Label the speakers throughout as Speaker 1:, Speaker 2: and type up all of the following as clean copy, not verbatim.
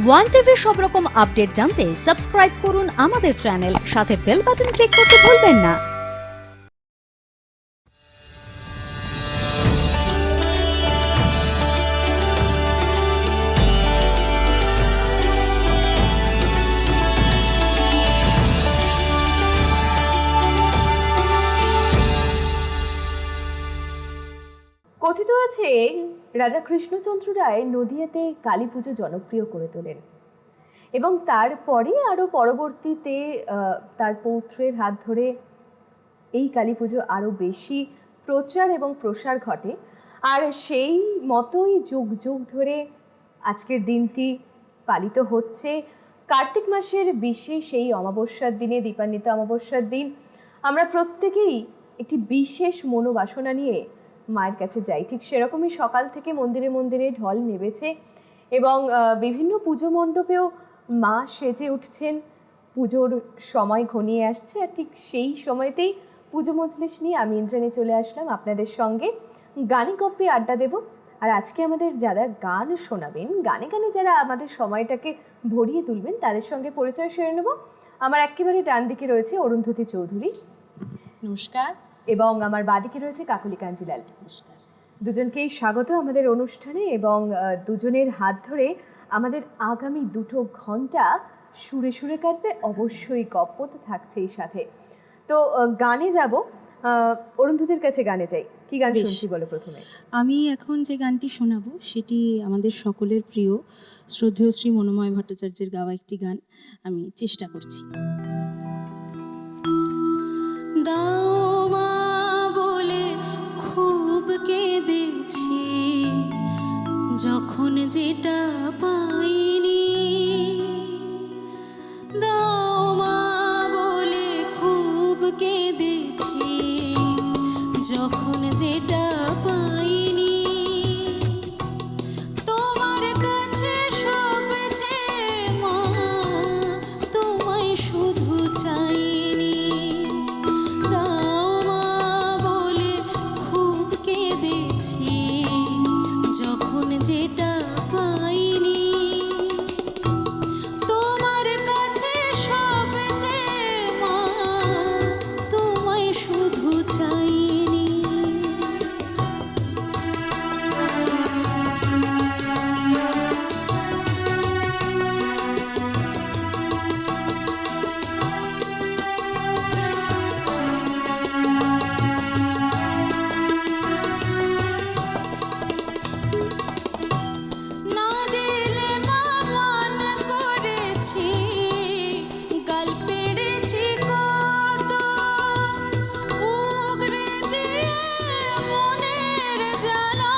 Speaker 1: One টিভির সব রকম আপডেট জানতে সাবস্ক্রাইব করুন আমাদের চ্যানেল, সাথে বেল বাটন ক্লিক করতে ভুলবেন না।
Speaker 2: কথিত আছে রাজা কৃষ্ণচন্দ্র রায় নদিয়াতে কালী পুজো জনপ্রিয় করে তোলেন এবং তারপরে আরও পরবর্তীতে তার পৌত্রের হাত ধরে এই কালী পুজো আরও বেশি প্রচার এবং প্রসার ঘটে। আর সেই মতোই যুগ যুগ ধরে আজকের দিনটি পালিত হচ্ছে। কার্তিক মাসের বিশেষ এই অমাবস্যার দিনে, দীপান্বিত অমাবস্যার দিন, আমরা প্রত্যেকেই একটি বিশেষ মনোবাসনা নিয়ে মায়ের কাছে যাই। ঠিক সেরকমই সকাল থেকে মন্দিরে মন্দিরে ঢল নেমেছে এবং বিভিন্ন পুজো মণ্ডপেও মা সেজে উঠছেন। পুজোর সময় ঘনিয়ে আসছে, আর ঠিক সেই সময়তেই পুজো মজলিস নিয়ে আমি ইন্দ্রাণী চলে আসলাম আপনাদের সঙ্গে গানে গপ্পে আড্ডা দেব। আর আজকে আমাদের যারা গান শোনাবেন, গানে গানে যারা আমাদের সময়টাকে ভরিয়ে তুলবেন, তাদের সঙ্গে পরিচয় সেরে নেব। আমার একেবারে ডান দিকে রয়েছে অরুন্ধতী চৌধুরী,
Speaker 3: নমস্কার,
Speaker 2: এবং আমার বাঁদিকে রয়েছে কাকলি কাঞ্জিলাল।
Speaker 3: নমস্কার।
Speaker 2: দুজনকেই স্বাগত আমাদের অনুষ্ঠানে, এবং দুজনের হাত ধরে আমাদের আগামী 2 ঘন্টা সুরে সুরে কাটবে। অবশ্যই গপ্প তো থাকছেই সাথে। তো গানে যাব, অরুন্ধতির কাছে গানে যাই। কি গান শুনছি বলো প্রথমে?
Speaker 3: আমি এখন যে গানটি শোনাবো সেটি আমাদের সকলের প্রিয় শ্রদ্ধেয় শ্রী মনোময় ভট্টাচার্যের গাওয়া একটি গান। আমি চেষ্টা করছি। দাও মা বলে খুব কেঁদেছি, যখন যেটা পাইনি। দাও মা বলে খুব কেঁদেছি, যখন যেটা পাইনি। তোমার কাছে সব চেয়ে মা, তোমায় শুধু চাইনি। দাও মা বলে খুব কেঁদেছি, যখন যেটা পাইনি। তোমার কাছে সব চেয়ে মা, তোমায় শুধু চাইনি। না দিলে মা মান করেছি, গাল পেড়েছি কত, উগরে দিয়ে মনের জ্বালা,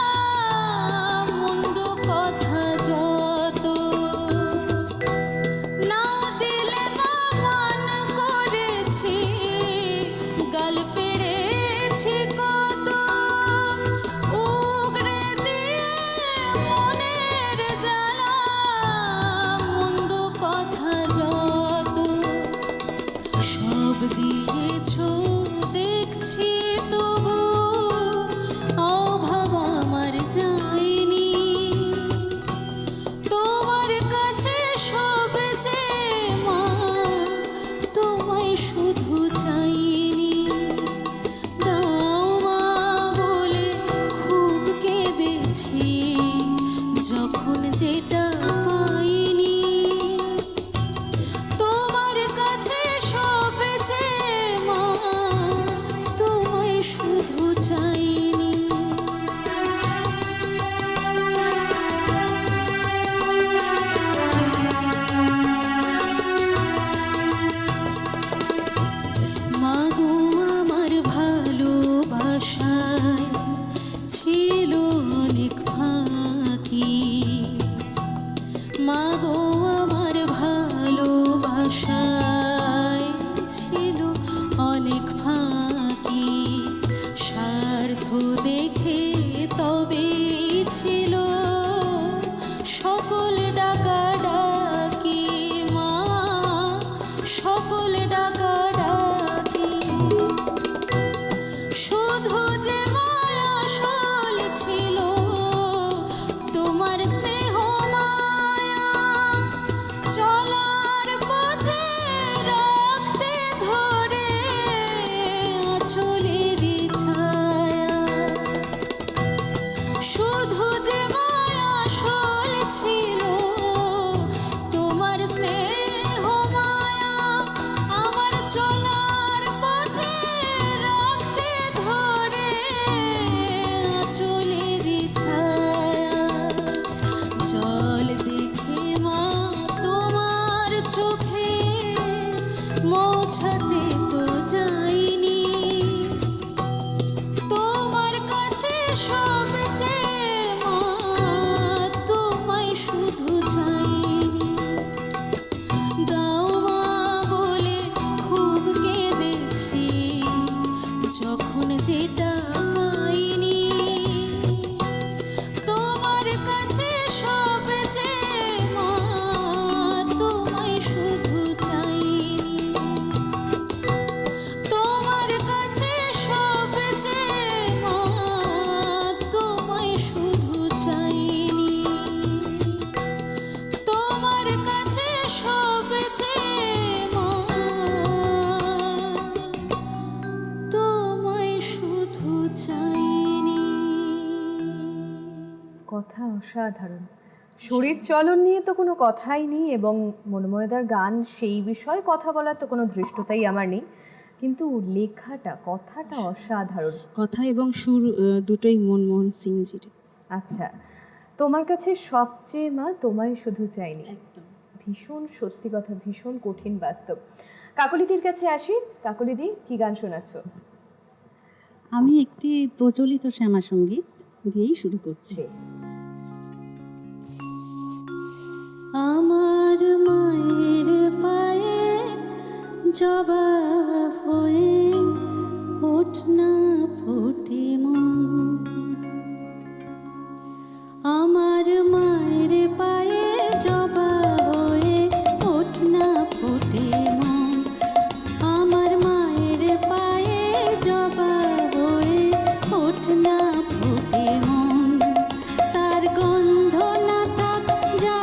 Speaker 3: মন্দ কথা যত। না দিলে মা মান করেছি, গাল পেড়েছি কত, উগরে দিয়ে মনের জ্বালা, মন্দ কথা যত। সব দিয়েছো দেখছি, তবু অভাব আমার যায়নি। তোমার কাছে সব চেয়ে মা, তোমায় শুধু চাইনি। দাও মা বলে খুব কেঁদেছি, যখন যেটা পাইনি। তোমার কাছে সব চেয়ে মা, তোমায় শুধু চাইনি। মাগো আমার ভালোবাসায় ছিল অনেক ফাঁকি। মাগো আমার ভালোবাসায় ছিল অনেক ফাঁকি। স্বার্থ দেখে তবে ছিল সকল ডাকাডাকি মা, সকল ডাকাডাকি। শুধু যে মায়া আসল ছিল, তোমার স্নেহ মায়া
Speaker 2: অসাধারণ। শরীর চলন নিয়ে তো কোনো কথাই নেই, এবং মনোময়দার গান সেই বিষয়ে কথা বলার তো কোনো ধৃষ্টতাই আমার নেই, কিন্তু লেখাটা, কথাটা অসাধারণ।
Speaker 3: কথা এবং সুর দুটোই মনমোহন সিংজির।
Speaker 2: আচ্ছা, তোমার কাছে সবচেয়ে মা তোমায় শুধু চাইনি,
Speaker 3: একদম।
Speaker 2: ভীষণ সত্যি কথা, ভীষণ কঠিন বাস্তব। কাকলিদির কাছে আসি। কাকলিদি, কি গান শোনাচ্ছ?
Speaker 4: আমি একটি প্রচলিত শ্যামা সঙ্গীত দিয়েই শুরু করছি। আমার মায়ের পায়ে জবা হয়ে ওঠ না ফোটে মন, আমার মায়ের পায়ে জবা হয়ে ওঠ না ফোটে মন, আমার মায়ের পায়ে জবা হয়ে ওঠ না ফোটে মন, তার গন্ধ না থাক যা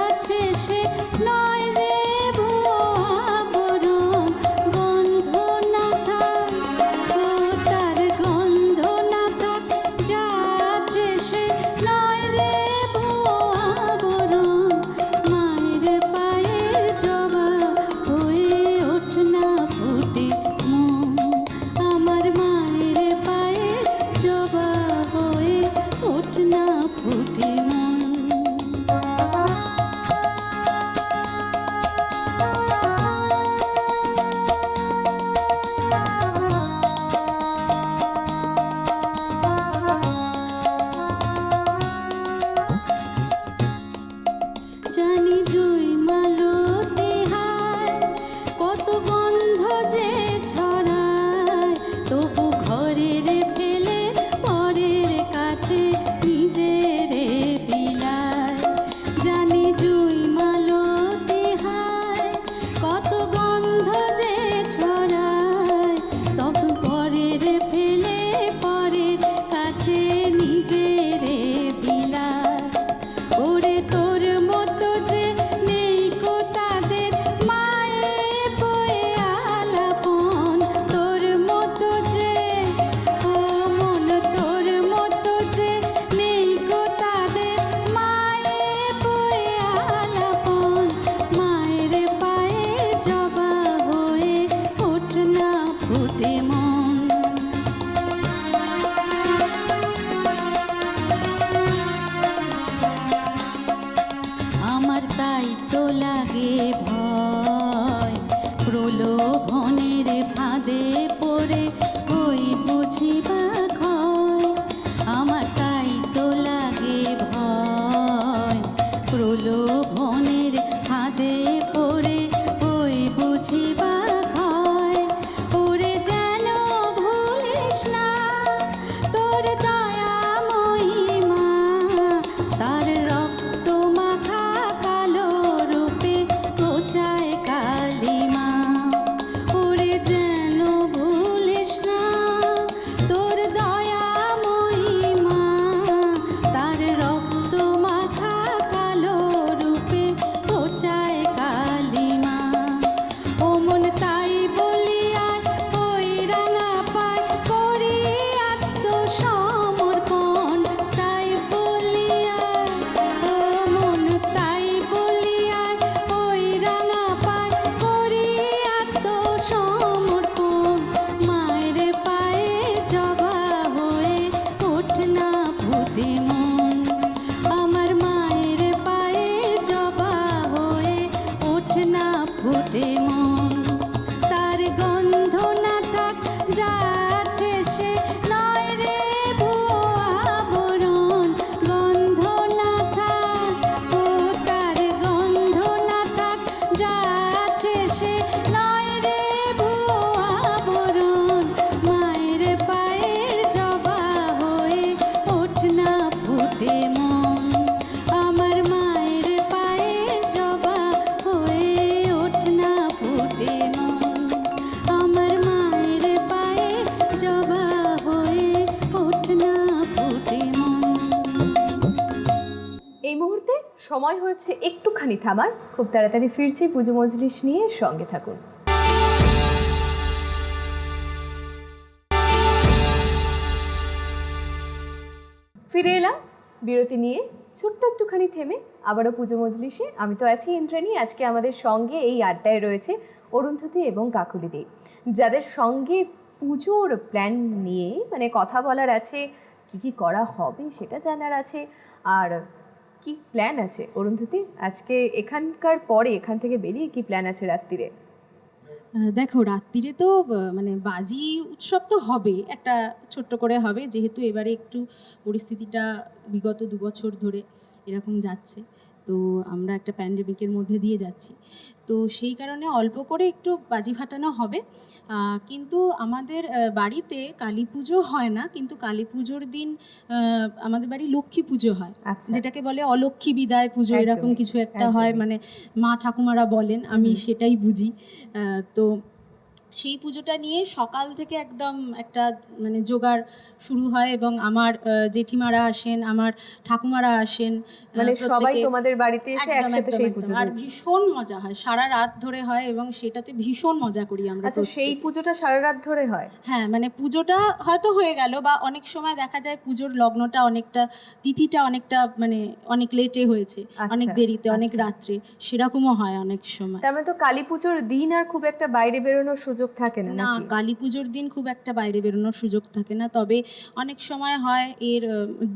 Speaker 4: আছে সে নয় রে ভুবরণ, গন্ধ না থাক ও তার গন্ধ না থাক যা আছে সে নয় রে ভুবরণ, মায়ের পায়ের জবা হয়ে ওঠ না ফোটে মন, আমার মায়ের পায়ের জবা হয়ে ওঠ না ফোটে মন। জানি জুই মালতে হায় কত গন্ধ যে ছড়ায়, তবু ঘরের ফেলে পরের কাছে নিজের বিলায়, জানি জুই মালতে হায় কত গন্ধ যে ছড়ায়, তবু পরের ফেলে পরের কাছে নিজের বিলায়, ওরে তোর মতো যে নেই কো তাদের মায়ে বয়ে আলাপন, তোর মতো যে ও মন তোর মতো যে নেই কো তাদের মায়ে বয়ে আলাপন, মায়ের পায়ের জবা হয়ে ওঠ না ফোটে মন। আমার তাই তো লাগে ভয় প্রলোভনের ফাঁদে পড়ে হই বুঝিবা ক্ষয়, আমার তাই তো লাগে ভয় প্রলোভনের ফাঁদে পড়ে হই বুঝিবা ক্ষয়, ওরে যেন ভুলিস না তোর দয়াময়ী মা, তার রক্ত মাখা কালো রূপে ঘোচায় কালিমা, ওরে যেন ভুলিস না তোর দয়াময়ী মা, তার রক্ত মাখা কালো রূপে ঘোচায় কালিমা, ও মন তাই বলিয়ায় ওই রাঙা পায় করি আত্মসমর্পণ, তাই বলিয়ায় ও মন তাই বলিয়ায় ওই রাঙা পায় করি আত্মসমর্পণ, মায়ের পায়ে জবা হয়ে ওঠ না ফোটে মন, আমার মায়ের পায়ে জবা হয়ে ওঠ না ফোটে মন, তার গন্ধ না থাক যা আছে সে নয় রে ভুবরণ, গন্ধ না থাক ও তার গন্ধ না থাক যা আছে সে নয় রে ভুবরণ, মায়ের পায়ের জবা হয়ে ওঠ না ফোটে মন, আমার মায়ের পায়ের জবা হয়ে ওঠ না ফোটে মন, আমার মায়ের পায়ে জবা হয়ে ওঠ না ফোটে মন।
Speaker 2: এই মুহূর্তে সময় হয়েছে একটুখানি থামার, খুব তাড়াতাড়ি ফিরছি পুজো মজলিস নিয়ে, সঙ্গে থাকুন। ফিরে এলাম বিরতি নিয়ে ছোট্ট একটুখানি থেমে আবারও পুজো মজলিসে আমি তো আছি ইন্দ্রাণী। আজকে আমাদের সঙ্গে এই আড্ডায় রয়েছে অরুন্ধতী এবং কাকুলি দে, যাদের সঙ্গে পুজোর প্ল্যান নিয়ে মানে কথা বলার আছে, কি কি করা হবে সেটা জানার আছে। আর কি প্ল্যান আছে অরুন্ধতী আজকে এখানকার পরে, এখান থেকে বেরিয়ে কি প্ল্যান আছে রাত্রিরে?
Speaker 3: দেখো, রাত্রিরে তো মানে বাজি উৎসব তো হবে, একটা ছোট্ট করে হবে, যেহেতু এবারে একটু পরিস্থিতিটা বিগত 2 বছর ধরে এরকম যাচ্ছে, তো আমরা একটা প্যান্ডেমিকের মধ্যে দিয়ে যাচ্ছি, তো সেই কারণে অল্প করে একটু বাজি ফাটানো হবে। কিন্তু আমাদের বাড়িতে কালী পুজো হয় না, কিন্তু কালী পুজোর দিন আমাদের বাড়ি লক্ষ্মী পুজো হয়,
Speaker 2: আচ্ছা।
Speaker 3: যেটাকে বলে অলক্ষ্মী বিদায় পুজো,
Speaker 2: একদমই,
Speaker 3: এরকম কিছু একটা হয়,
Speaker 2: একদমই।
Speaker 3: মানে মা ঠাকুমারা বলেন, আমি সেটাই বুঝি। তো সেই পুজোটা নিয়ে সকাল থেকে একদম একটা মানে জোগাড় শুরু হয়, এবং আমার জেঠিমারা আসেন, আমার ঠাকুমারা আসেন,
Speaker 2: মানে সবাই
Speaker 3: প্রত্যেকে
Speaker 2: তোমাদের বাড়িতে এসে
Speaker 3: একদম,
Speaker 2: একসাথে
Speaker 3: একদম,
Speaker 2: সেই
Speaker 3: একদম।
Speaker 2: পুজো
Speaker 3: আর
Speaker 2: দেখি।
Speaker 3: ভীষণ মজা হয়, সারা রাত ধরে হয়, এবং সেটাতে ভীষণ মজা করি আমরা।
Speaker 2: আচ্ছা, সেই পুজোটা সারা রাত ধরে হয়?
Speaker 3: হ্যাঁ, মানে পুজোটা হয়তো হয়ে গেল, বা অনেক সময় দেখা যায় পুজোর লগ্নটা অনেকটা, তিথিটা অনেকটা মানে অনেক লেটে হয়েছে, অনেক দেরিতে, অনেক রাত্রে, সেরকমও হয় অনেক সময়।
Speaker 2: তার মানে তো কালী পুজোর দিন আর খুব একটা বাইরে বেরোনোর সুযোগ থাকে না
Speaker 3: না,
Speaker 2: নাকি?
Speaker 3: কালী পুজোর দিন খুব একটা বাইরে বেরোনোর সুযোগ থাকে না, তবে অনেক সময় হয়, এর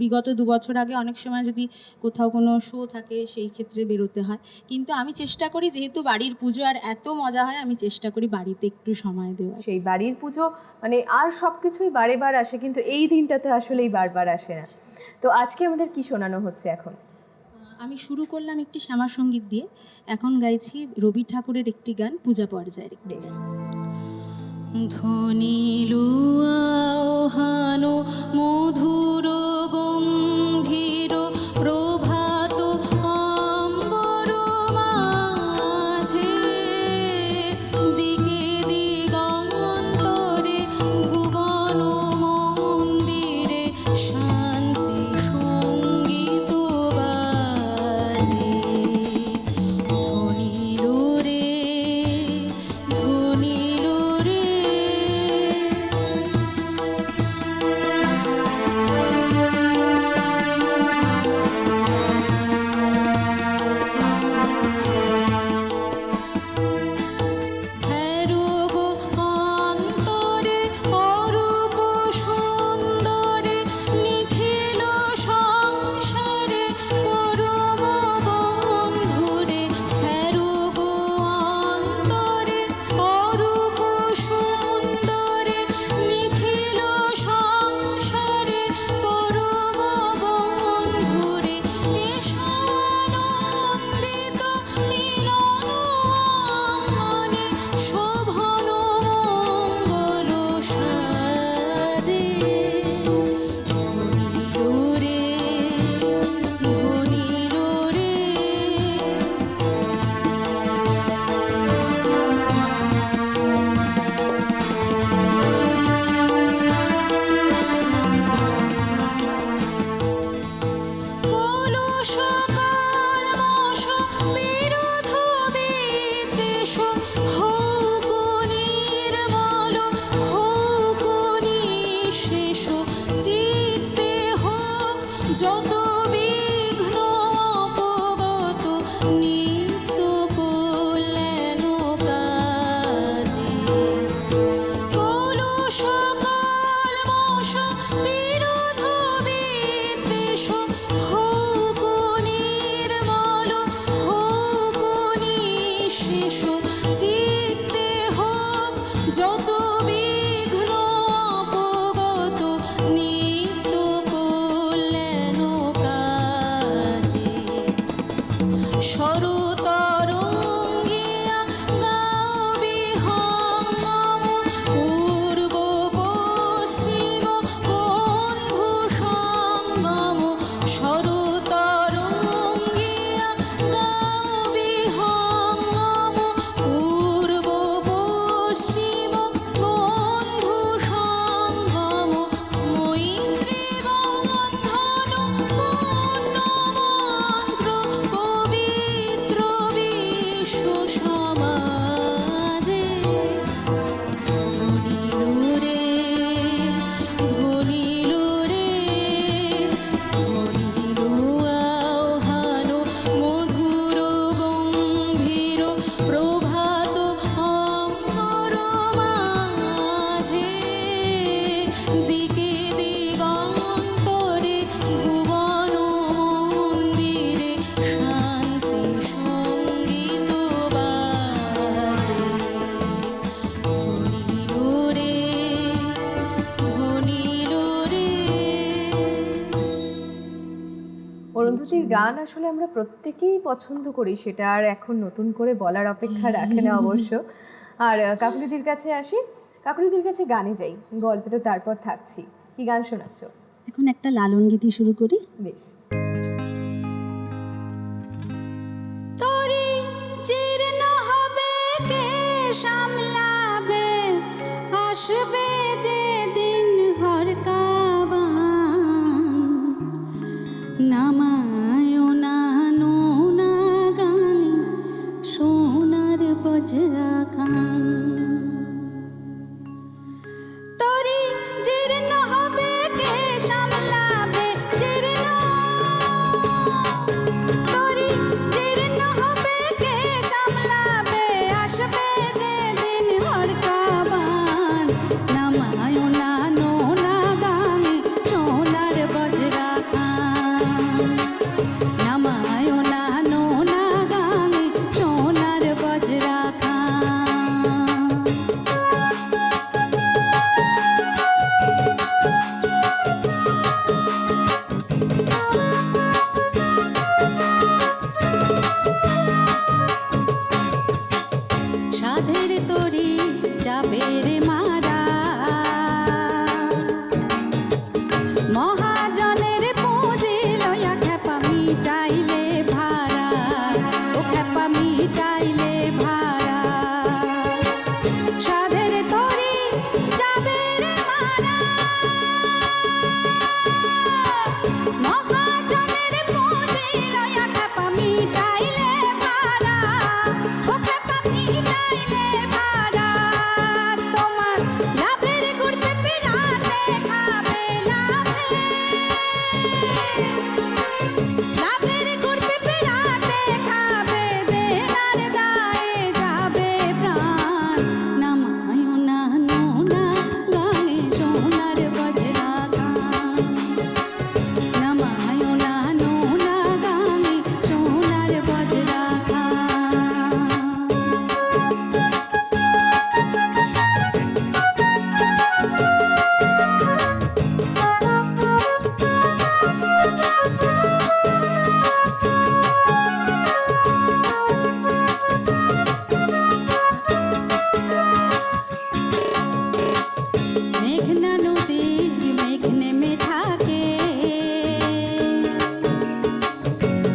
Speaker 3: বিগত 2 বছর আগে অনেক সময় যদি কোথাও কোনো শো থাকে সেই ক্ষেত্রে বেরোতে হয়, কিন্তু আমি চেষ্টা করি, যেহেতু বাড়ির পুজো আর এত মজা হয়, আমি চেষ্টা করি বাড়িতে একটু সময় দেওয়ার।
Speaker 2: সেই বাড়ির পুজো মানে আর সব কিছুই বারে বার আসে, কিন্তু এই দিনটাতে আসলেই বারবার আসে না। তো আজকে আমাদের কি শোনানো হচ্ছে এখন?
Speaker 3: আমি শুরু করলাম একটি শ্যামা সঙ্গীত দিয়ে, এখন গাইছি রবি ঠাকুরের একটি গান, পূজা পর্যায়ের একটি।
Speaker 4: ধ্বনি লুয়াহানো মধুর গম্ভীর প্রভাত আম্বর মাঝে, দিকে দিগন্তরে ভুবন মন্দিরে শান্তি সঙ্গীত বাজে। ধ্বনিল রে, ধ্বনিল রে। হেরোগো অন্তরে অরূপ সুন্দরে নিখিল সংসারে পরম বন্ধুরে। হেরোগো অন্তরে অরূপ সুন্দরে নিখিল সংসারে পরম বন্ধুরে। এসো আনন্দিত মিলন অঙ্গনে শোভন মঙ্গল সাজে। ধ্বনিল রে, ধ্বনিল রে। কলুষ কলমষ বিরোধ বিদ্বেষ হোক নির্মল, হোক নিঃশেষ। চিত্তে হোক যত বিঘ্ন অপগত, নিত্য কল্যাণ কাজে। কলুষ কলমষ বিরোধ বিদ্বেষ হোক নির্মল, হোক নিঃশেষ। চিত্তে হোক যত বিঘ্ন অপগত, নিত্য কল্যাণ কাজে। সরতরঙ্গিয়া গাও বিহঙ্গম, পূর্ব পশ্চিম বন্ধু সঙ্গম। সরতরঙ্গিয়া গাও বিহঙ্গম, পূর্ব পশ্চিম বন্ধু সঙ্গম। মৈত্রী বন্ধন পূর্ণ মন্ত্র, পবিত্র বিশ্ব সমাজে। ধ্বনিল রে, ধ্বনিল রে, ধ্বনিল
Speaker 2: কাকলিদির গান আসলে আমরা প্রত্যেকেই পছন্দ করি, সেটা আর এখন নতুন করে বলার অপেক্ষা রাখে না অবশ্য। আর কাকলিদির কাছে আসি, কাকলিদির কাছে গানে যাই, গল্পে তো তারপর থাকছি। কি গান শোনাচ্ছ?
Speaker 4: এখন একটা লালন গীতি শুরু করি।
Speaker 2: বেশ।
Speaker 4: তোরি জীর্ণ হবে কে সামলাবে, আসবে যে দিন হরকাবান, নামায় না নোনা গানি সোনার বজরা খান। তোরি জীর্ণ হবে কে সামলাবে, জীর্ণ তোরি জীর্ণ হবে কে সামলাবে, আসবে যে দিন হরকাবান, নামায় না নোনা গানি সোনার বজরা খান, নামায় না নোনা গানি সোনার বজরা খান। সাধের তরি যাবে রে মারা, মহাজনের পুঁজি লয়া খেপা মিটাইলে ভাড়া, ও খেপা মিটাইলে ভাড়া। সাধের তরি যাবে রে মারা, মহাজনের পুঁজি লয়া খেপা মিটাইলে ভাড়া, ও খেপা মিটাইলে ভাড়া। তোমার লাভের গুড় পেঁপে রাতে খাবে, লাভের গুড় পেঁপে রাতে খাবে, দেনার দায়ে যাবে প্রাণ, নামায় না নোনা গায়ে সোনার বজরা খান, নামায় না নোনা গায়ে সোনার বজরা খান। মেঘনা নদী মেঘ নেমে থাকে,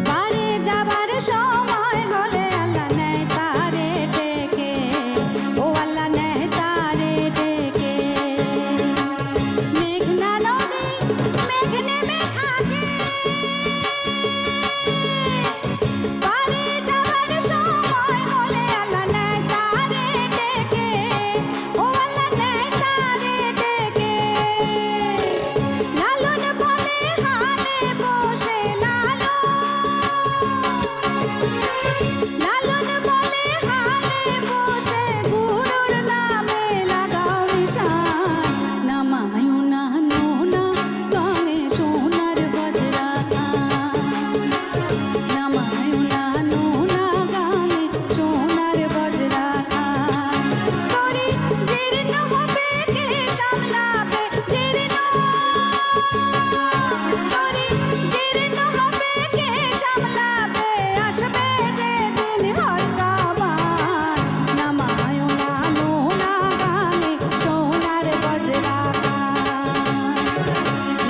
Speaker 4: পারে যাবার সময় হলে আল্লাহ নেয় তারে ডেকে, ও আল্লাহ নেয় তারে ডেকে। মেঘনা নদী মেঘ নেমে থাকে, পারে যাবার সময় হলে আল্লাহ নেয় তারে ডেকে, ও আল্লাহ নেয় তারে ডেকে। লালন বলে হালে বসে, লালন বলে হালে বসে, গুরুর নামে লাগাও নিশান, নামায় না নোনা গায়ে সোনার বজরা খান, নামায় না নোনা গায়ে সোনার বজরা খান। তোরি জীর্ণ হবে কে সামলাবে, জীর্ণ তোরি জীর্ণ হবে কে সামলাবে, আসবে যে দিন হরকাবান, নামায় না নোনা গায়ে সোনার বজরা খান,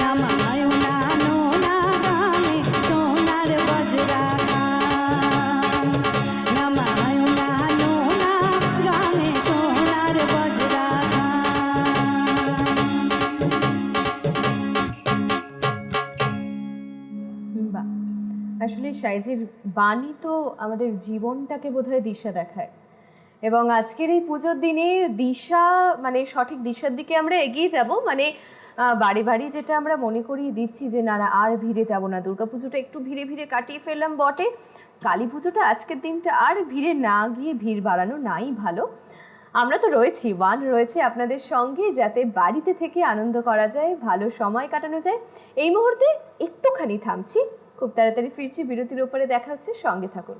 Speaker 4: নামায় না নোনা গায়ে সোনার বজরা খান, নামায় না নোনা গায়ে সোনার বজরা খান।
Speaker 2: বাহ, আসলে সাইজের বাণী তো আমাদের জীবনটাকে বোধহয় দিশা দেখায়, এবং আজকের এই পুজোর দিনে দিশা মানে সঠিক দিশার দিকে আমরা এগিয়ে যাব, মানে বাড়ি বাড়ি যেটা আমরা মনে করিয়ে দিচ্ছি যে না আর ভিড়ে যাব না, দুর্গাপুজোটা একটু ভিড়ে ভিড়ে কাটিয়ে ফেললাম বটে, কালী পুজোটা আজকের দিনটা আর ভিড়ে না গিয়ে ভিড় বাড়ানো নাই ভালো। আমরা তো রয়েছি, ওয়ান রয়েছে আপনাদের সঙ্গে, যাতে বাড়িতে থেকে আনন্দ করা যায়, ভালো সময় কাটানো যায়। এই মুহূর্তে একটুখানি থামছি, খুব তাড়াতাড়ি ফিরছি, বিরতির ওপরে দেখা হচ্ছে, সঙ্গে থাকুন।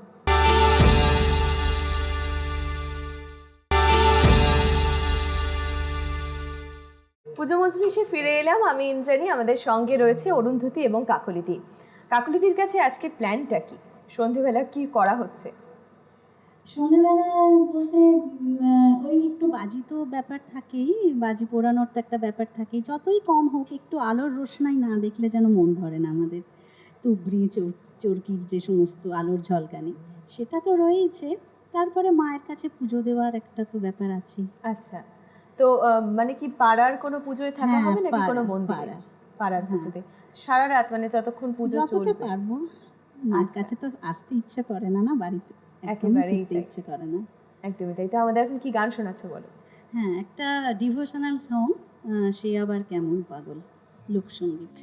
Speaker 2: পুজো মজলিসে ফিরে এলাম, আমি ইন্দ্রাণী, আমাদের সঙ্গে রয়েছে অরুন্ধতী এবং কাকলিদি। কাকলিদির কাছে আজকে প্ল্যানটা কি, সন্ধেবেলা কি করা হচ্ছে?
Speaker 4: সন্ধ্যেবেলা বলতে ওই একটু বাজি তো ব্যাপার থাকেই, বাজি পোড়ানোর তো একটা ব্যাপার থাকেই। যতই কম হোক একটু আলোর রোশনাই না দেখলে যেন মন ভরে না আমাদের। তুবড়ি চরকির যে সমস্ত আলোর ঝলকানি সেটা তো রয়েইছে, তারপরে মায়ের কাছে পুজো দেওয়ার একটা তো ব্যাপার আছে।
Speaker 2: আচ্ছা, তো মানে কি পাড়ার কোনো পুজোয় থাকা হবে নাকি কোনো মন্দিরে?
Speaker 4: পাড়ার।
Speaker 2: পাড়ার পুজোতে সারা রাত, মানে যতক্ষণ পুজো
Speaker 4: যতটা
Speaker 2: চলবে?
Speaker 4: পারবো। মায়ের
Speaker 2: আচ্ছা।
Speaker 4: কাছে তো আসতে ইচ্ছে করে না, না বাড়িতে একদমই
Speaker 2: একেবারেই
Speaker 4: ফিরতে
Speaker 2: তাই।
Speaker 4: ইচ্ছে করে না।
Speaker 2: একদমই তাই। তো আমাদের এখন কি গান শোনাচ্ছ বলো?
Speaker 4: হ্যাঁ, একটা ডিভোশনাল সং, সে আবার কেমন পাগল, লোকসঙ্গীত।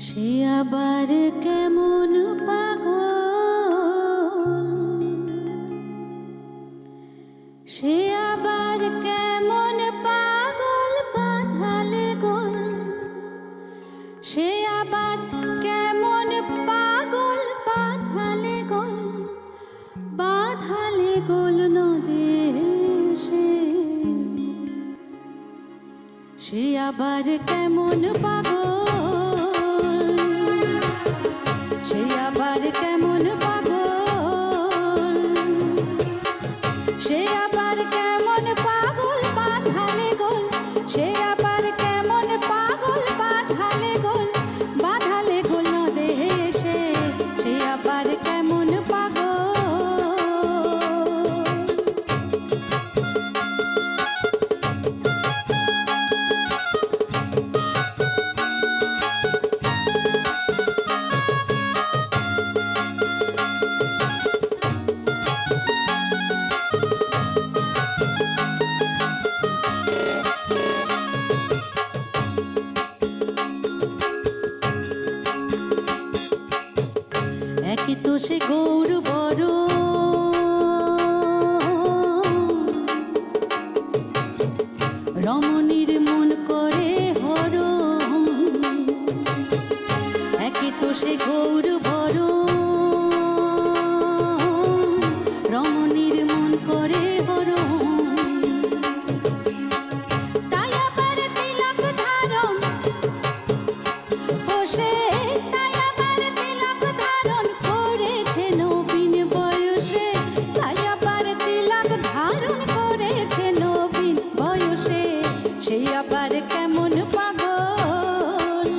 Speaker 4: সে আবার কেমন পাগল, সে আবার কেমন পাগল বাঁধালে গোল, সে আবার কেমন পাগল বাঁধালে গোল, বাঁধালে গোল নদেশে। সে আবার কেমন পাগল, সে আবার কেমন পাগল, সে আবার কেমন পাগল বাঁধালে গোল, সে আবার কেমন পাগল বাঁধালে গোল, বাঁধালে গোল নদেশে। সে আবার কেমন পাগল। একে তো সে গৌর বড়, রমণীর মন করে হরণ। একে তো সে গৌর বড়, রমণীর মন করে হরণ। তাই আবার তিলক ধারণ বসে, তাই আবার তিলক ধারণ করেছে নবীন বয়সে, তাই আবার তিলক ধারণ করেছে নবীন বয়সে। সে আবার কেমন পাগল,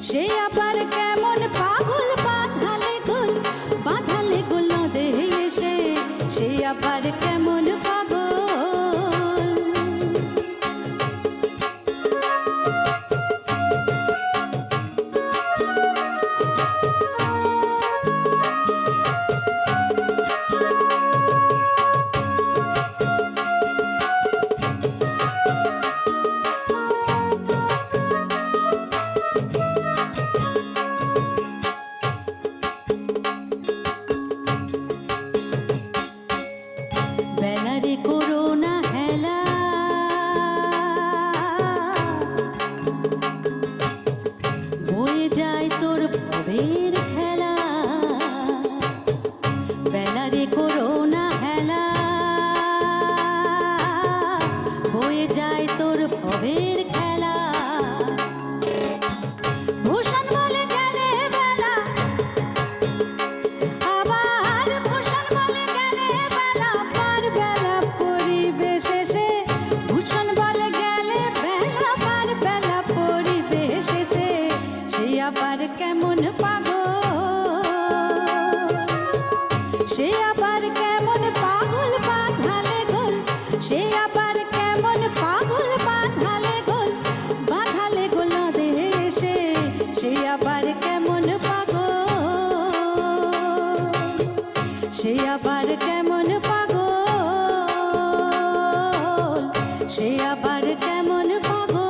Speaker 4: সে আবার কেমন পাগল বাঁধালে গোল, বাঁধালে গোল নদে এসে। সে আবার কেমন পাগল। বেলারে করোনা হেলা, বয়ে যায় তোর ভবের খেলা। বেলারে করোনা হেলা, বয়ে যায় তোর ভবের খেলা। ভূষণ বলে গেলে বেলা, আবার ভূষণ বলে গেলে বেলা, পার বেলা পরিবেশ এসে। ভূষণ বলে গেলে বেলা, পার বেলা পরিবেশ এসে। সে আবার কেমন পাগল, সে আবার কেমন পাগল বাঁধালে গোল, সে আবার কেমন পাগল বাঁধালে গোল, বাঁধালে গোল দেশে। সে আবার কেমন পাগল, সে আবার কেমন পাগল, সে আবার কেমন পাগল।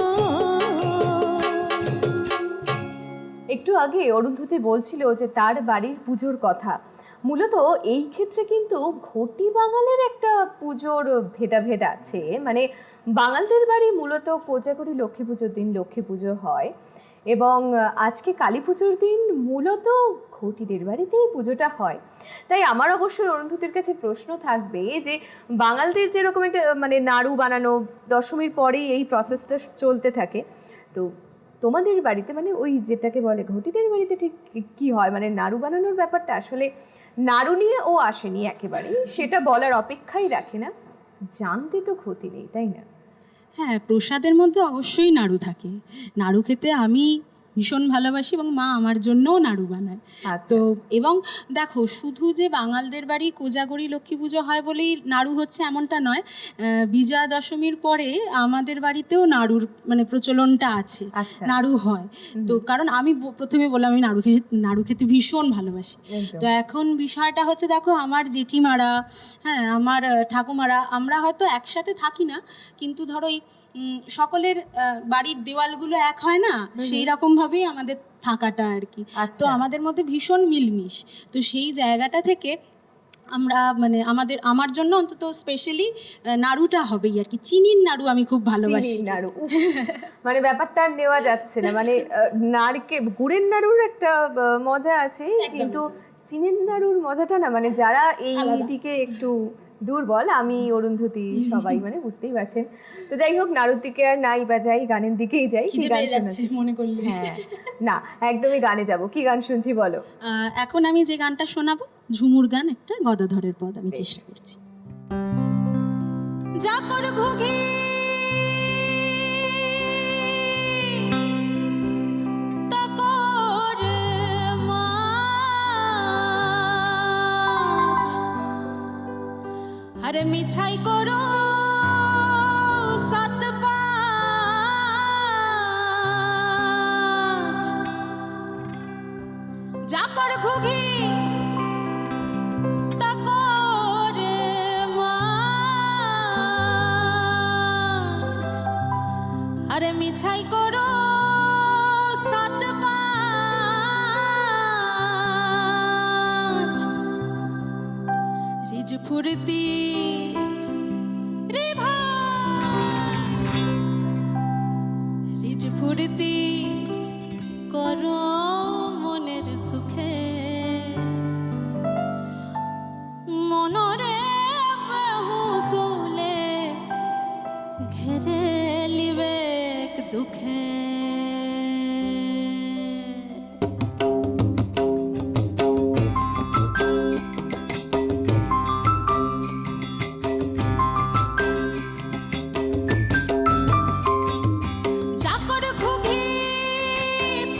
Speaker 2: একটু আগে অরুন্ধতী বলছিল যে তার বাড়ির পুজোর কথা। মূলত এই ক্ষেত্রে কিন্তু ঘটি বাঙালের একটা পুজোর ভেদাভেদ আছে। মানে বাঙালদের বাড়ি মূলত কোজাগরি লক্ষ্মী পুজোর দিন লক্ষ্মী পুজো হয়, এবং আজকে কালী পুজোর দিন মূলত ঘটিদের বাড়িতেই পুজোটা হয়। তাই আমার অবশ্যই অরুন্ধতির কাছে প্রশ্ন থাকবে যে বাঙালদের যেরকম একটা মানে নাড়ু বানানো দশমীর পরেই এই প্রসেসটা চলতে থাকে, তো তোমাদের বাড়িতে মানে ওই যেটাকে বলে ঘটিদের বাড়িতে ঠিক কি হয়, মানে নাড়ু বানানোর ব্যাপারটা আসলে নাড়ু নিয়ে ও আসেনি একেবারে, সেটা বলার অপেক্ষাই রাখে না, জানতে তো ক্ষতি নেই, তাই না?
Speaker 3: হ্যাঁ, প্রসাদের মধ্যে অবশ্যই নাড়ু থাকে। নাড়ু খেতে আমি ভীষণ ভালোবাসি এবং মা আমার জন্যও নাড়ু বানায়।
Speaker 2: আচ্ছা।
Speaker 3: তো এবং দেখো, শুধু যে বাঙালদের বাড়ি কোজাগরি লক্ষ্মী পুজো হয় বলেই নাড়ু হচ্ছে এমনটা নয়। বিজয়া দশমীর পরে আমাদের বাড়িতেও নাড়ুর মানে প্রচলনটা আছে,
Speaker 2: আচ্ছা।
Speaker 3: নাড়ু হয়। তো কারণ আমি প্রথমে বললাম আমি নাড়ু খেতে ভীষণ ভালোবাসি।
Speaker 2: একদম।
Speaker 3: তো এখন বিষয়টা হচ্ছে, দেখো আমার জেঠিমারা, হ্যাঁ আমার ঠাকুমারা, আমরা হয়তো একসাথে থাকি না, কিন্তু ধরো সকলের বাড়ির দেওয়ালগুলো এক হয় না, সেই রকমভাবেই আমাদের থাকাটা আর কি।
Speaker 2: আচ্ছা।
Speaker 3: তো আমাদের মধ্যে ভীষণ মিলমিশ। তো সেই জায়গাটা থেকে আমরা মানে আমার জন্য অন্তত স্পেশালি নাড়ুটা হবেই আর কি। চিনির নাড়ু আমি খুব ভালোবাসি।
Speaker 2: চিনির নাড়ু, উফ, মানে ব্যাপারটা আর নেওয়া যাচ্ছে না, মানে গুড়ের নাড়ুর একটা মজা আছে, কিন্তু চিনির নাড়ুর মজাটা না, মানে যারা এই দিকে একটু দুর্বল, আমি অরুন্ধতী সবাই মানে বুঝতেই পারছেন। তো যাই হোক, নাড়ুর দিকে আর নাই বা যাই, গানের দিকেই যাই। কি গান
Speaker 3: যাচ্ছে মনে করলে?
Speaker 2: হ্যাঁ, না একদমই গানে যাব। কি গান শুনছি বলো?
Speaker 3: এখন আমি যে গানটা শোনাবো ঝুমুর গান, একটা গদাধরের পদ আমি চেষ্টা করছি।
Speaker 5: যাকর ঘুঘি তাকর মাছ, আরে মিছাই করো সাত পাঁচ, যাকর ঘুঘি তাকর মাছ, আরে মিছাই করো সাত পাঁচ, রিজ ফুরতি রে ভাই, রিজ ফুরতি করো মনের সুখে, মনরে বেহুসুলে ঘেরে লিবেক দুঃখে। চাকর ঘুঘি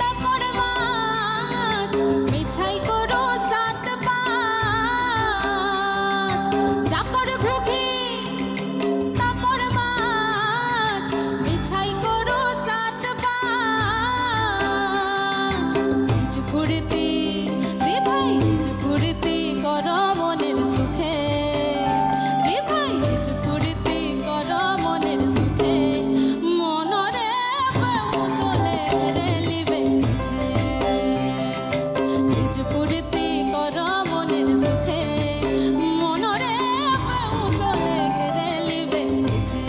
Speaker 5: তাকর মাছ, মিছাই করো সাত পাঁচ, চাকর ঘুঘি তাকর মাছ, মিছাই করো সাত পাঁচ, নিজ ফুরতি রে ভাই, নিজ ফুরতি করো মনের সুখে, রে ভাই নিজ ফুরতি করো মনের সুখে, মনরে বেহুসুলে ঘেরে লিবে দুঃখে, নিজ ফুরতি করো মনের সুখে, মনরে বেহুসুলে ঘেরে লিবে দুঃখে।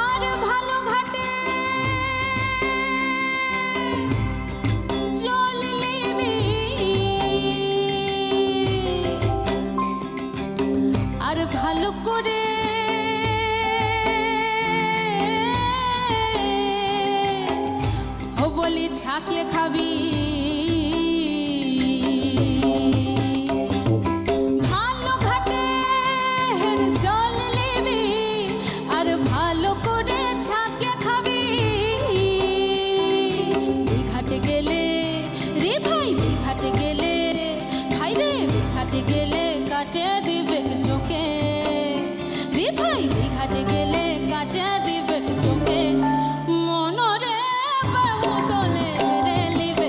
Speaker 5: আর ভালো ঘাটে জল নিবি, আর ভালো করে বলি ছাকিয়ে খাবি, ভালো ঘাটে জল নিবি, আর ভালো করে ছাকিয়ে খাবি, ঘাটে গেলে রে ভাই, ঘাটে গেলে ভাই রে, ঘাটে গেলে কাটে দিবে চোখে, রে ভাই ঘাটে গেলে কাটে দিবে চোখে, মনরে বেহুসুলে ঘেরে লিবে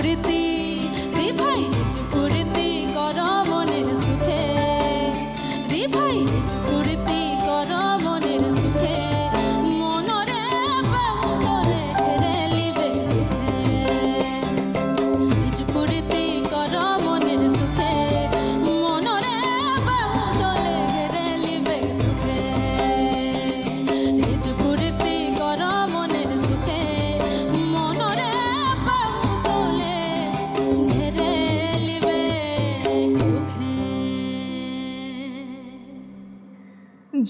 Speaker 5: ফুর্তি রে ভাই নিজ ফুর্তি কর মনের সুখে রে ভাই নিজ ফুর্তি কর মনের সুখে মনরে বাউলে ঘেরে লিবে দুঃখে নিজ ফুর্তি কর মনের সুখে মনরে বাউলে ঘেরে লিবে দুঃখে নিজ ফুর্তি কর মনের সুখে মনরে বাউলে ঘেরে লিবে দুঃখে।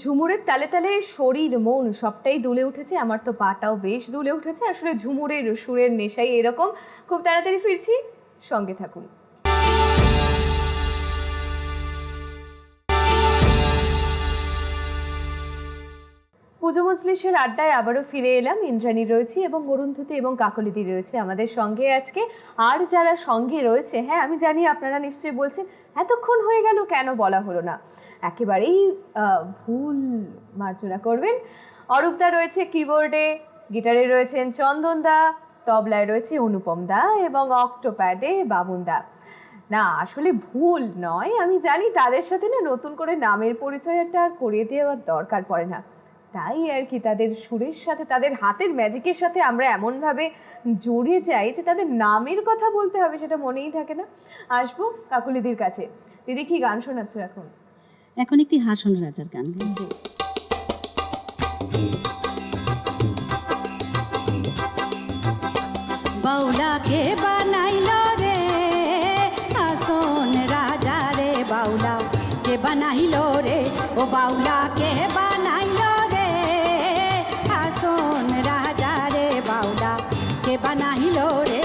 Speaker 2: ঝুমুরের তালে তালে শরীর মন সবটাই দুলে উঠেছে, আমার তো পাটাও বেশ দুলে উঠেছে। আসলে ঝুমুরের সুরের নেশাই এরকম। খুব তাড়াতাড়ি ফিরছি, সঙ্গে থাকুন। পুজো মজলিসের আড্ডায় আবারও ফিরে এলাম। ইন্দ্রাণী রয়েছে এবং অরুন্ধতী এবং কাকলিদি রয়েছে আমাদের সঙ্গে আজকে। আর যারা সঙ্গে রয়েছে, হ্যাঁ আমি জানি আপনারা নিশ্চয়ই বলছেন এতক্ষণ হয়ে গেল কেন বলা হলো না। একেবারেই ভুল মার্জনা করবেন। অরূপদা রয়েছে কিবোর্ডে, গিটারে রয়েছেন চন্দনদা, তবলায় রয়েছে অনুপম দা এবং অক্টোপ্যাডে বাবুনদা। না আসলে ভুল নয়, আমি জানি তাদের সাথে না নতুন করে নামের পরিচয় একটা আর করিয়ে দেওয়ার দরকার পড়ে না, তাই আর কি তাদের সুরের সাথে তাদের হাতের ম্যাজিকের সাথে আমরা এমনভাবে জড়িয়ে যাই যে তাদের নামের কথা বলতে হবে সেটা মনেই থাকে না। আসবো কাকুলিদির কাছে। দিদি কি গান শোনাচ্ছ এখন?
Speaker 4: এখন একটি হাসন রাজার গান গাইছি। বাউলাকে বানাইল রে হাসন রাজা রে, বাউলা কে বানাইল রে, ও বাউলা কে বানাইল রে হাসন রাজা রে, বাউলা কে বানাইল রে।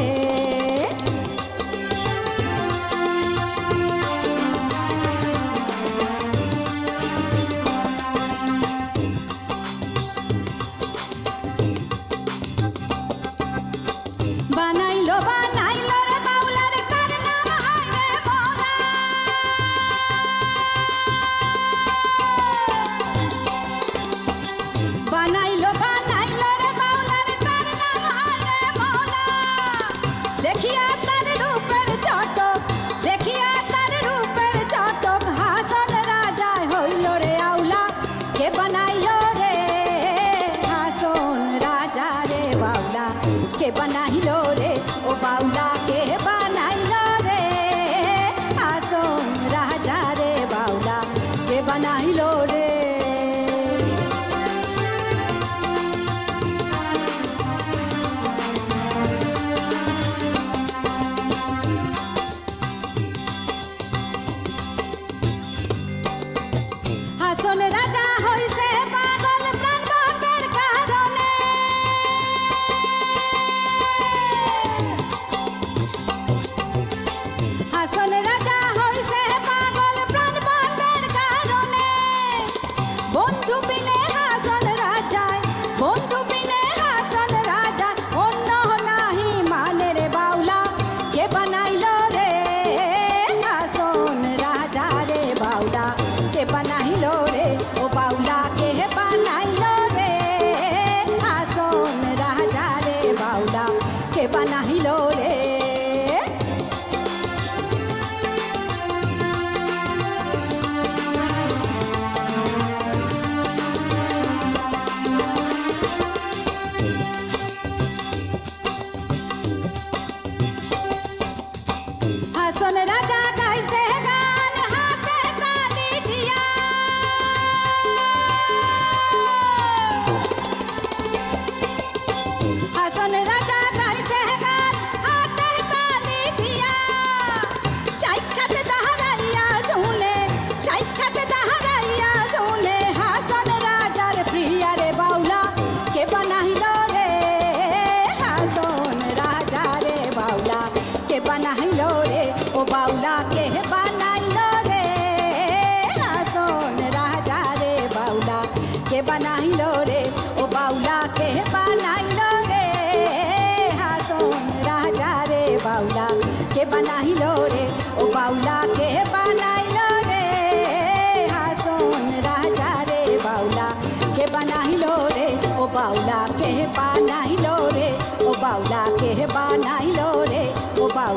Speaker 4: বানাইলো বানাইলো রে বাউলা রে, কার নাম হয় রে বাউলা। বানাইলো বানাইলো রে বাউলা রে, কার নাম হয় রে বাউলা। দেখিয়া তার রূপের চটক, দেখিয়া তার রূপের চটক, হাসন রাজা হইল রে আউলা। কে বানাইলো রে হাসন রাজা রে, বাউলা কে বানাইলো রে, ও বাউলা কে বানাইলো রে হাসন রাজা রে, বাউলা কে বানাইলো রে। হাসন রাজা হইছে পাগল প্রাণ বন্ধের কারণে, হাসন রাজা হইছে পাগল প্রাণ বন্ধের কারণে। বন্ধু বিনে হাসন রাজায়, বন্ধু বিনে হাসন রাজা, অন্য নাহি মানে রে বাউলা। কে বানাইল রে হাসন রাজা রে, বাউলা কে বানাইল রে, ও বাউলা কে বানাইল রে হাসন রাজা রে, বাউলা কে বানাইল রে। হাসন রাজা গাইছে গান হাতে তালি দিয়া, হাসন রাজা গাইছে গান হাতে তালি দিয়া। সাক্ষাৎ দাঁড়াইয়া শুনে, সাক্ষাৎ দাঁড়াইয়া শুনে, হাসন রাজার প্রিয়া রে, বাউলা কে বানাইল রে হাসন রাজা রে, বাউলা কে বানাইল রে, ও বাউলা কে বানাইল রে হাসন রাজা রে, বাউলা কে বানাইল রে, ও বাউলা কে বানাইল রে হাসন রাজা রে, বাউলা কে বানাইল রে, ও বাউলা কে বানাইল রে হাসন রাজা রে, বাউলা কে বানাইল রে, ও বাউলা কে বানাইল রে, ও বাউলা কে বানাইল রে, ও বাউলা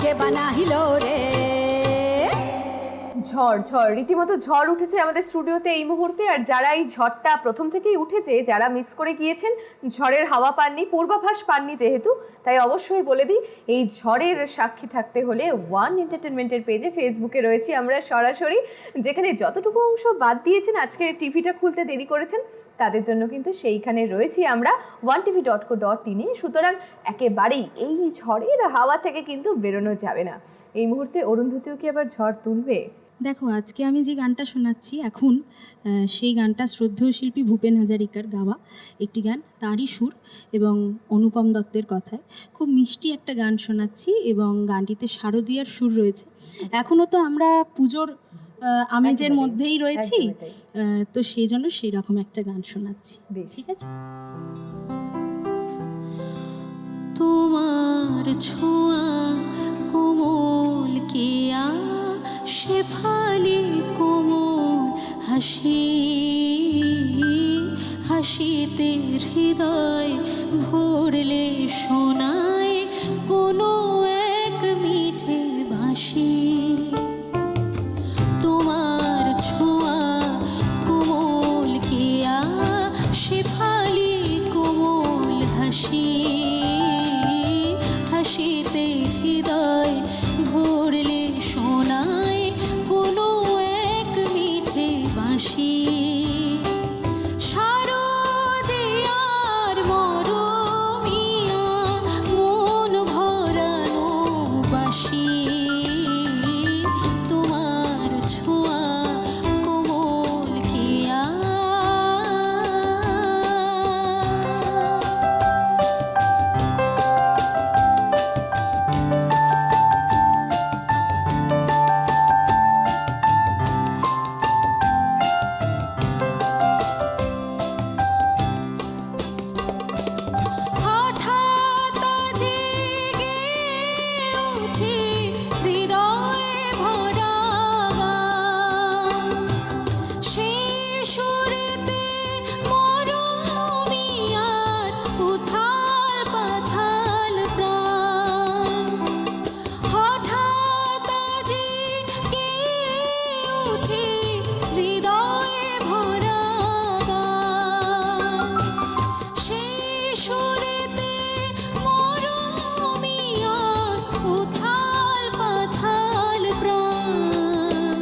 Speaker 4: যে বানাইল রে।
Speaker 2: ঝড় ঝড় রীতিমতো ঝড় উঠেছে আমাদের স্টুডিওতে এই মুহূর্তে। আর যারা এই ঝড়টা প্রথম থেকেই উঠেছে, যারা মিস করে গিয়েছেন, ঝড়ের হাওয়া পাননি, পূর্বাভাস পাননি যেহেতু, তাই অবশ্যই বলে দিই এই ঝড়ের সাক্ষী থাকতে হলে ওয়ান এন্টারটেনমেন্টের পেজে ফেসবুকে রয়েছি আমরা সরাসরি, যেখানে যতটুকু অংশ বাদ দিয়েছেন, আজকে টিভিটা খুলতে দেরি করেছেন, তাদের জন্য কিন্তু সেইখানে রয়েছি আমরা onetv.co.in এ। সুতরাং একেবারেই এই ঝড়ের হাওয়া থেকে কিন্তু বেরোনো যাবে না। এই মুহূর্তে অরুন্ধতিও কি আবার ঝড় তুলবে?
Speaker 3: দেখো, আজকে আমি যে গানটা শোনাচ্ছি এখন, সেই গানটা শ্রদ্ধেয় শিল্পী ভূপেন হাজারিকার গাওয়া একটি গান, তারই সুর এবং অনুপম দত্তের কথায়। খুব মিষ্টি একটা গান শোনাচ্ছি এবং গানটিতে শারদীয়ার সুর রয়েছে। এখনও তো আমরা পুজোর আমেজের মধ্যেই রয়েছি, তো সেই জন্য সেই রকম একটা গান শোনাচ্ছি। ঠিক আছে?
Speaker 5: তোমার ছোঁয়া কোমল কিয়া শেফালি কোমল হাসি, হাসিতে হৃদয় ভরলে শোনায় কোনো এক মিঠে বাঁশি। তোমার ছোঁয়া কোমল কিয়া শেফালি কোমল হাসি, হাসিতে হৃদয় ভরলে শোনায় কোনো এক মিঠে বাঁশি। শারদীয়ার মরমিয়া মন ভরানো বাঁশি, তোমার ছোঁয়া কোমল কিয়া। হঠাৎ জেগে উঠে হৃদয়ে ভরা গান, সেই সুরেতে মরমিয়ার উথাল পাথাল প্রাণ। হঠাৎ জেগে উঠে হৃদয়ে ভরা গান, সেই সুরেতে মরমিয়ার উথাল পাথাল প্রাণ।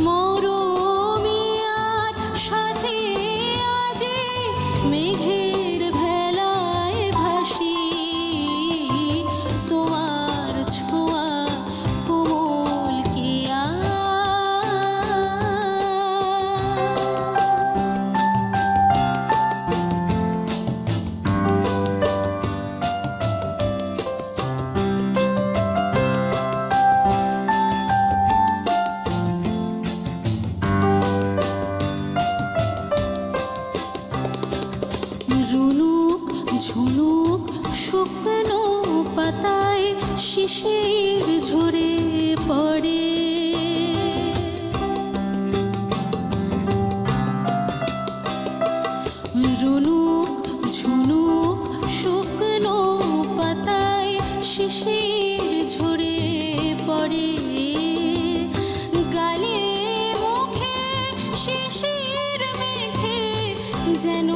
Speaker 5: মরমিয়ার সাথে আজি মেঘের ভেলায় ভাসি, তোমার ছোঁয়া কোমল কিয়া। রুনুক ঝুনুক শুকনো পাতায় শিশির ঝরে পড়ে, রুনুক ঝুনুক শুকনো পাতায় শিশির ঝরে পড়ে, গালে মুখে শিশির মেখে যেন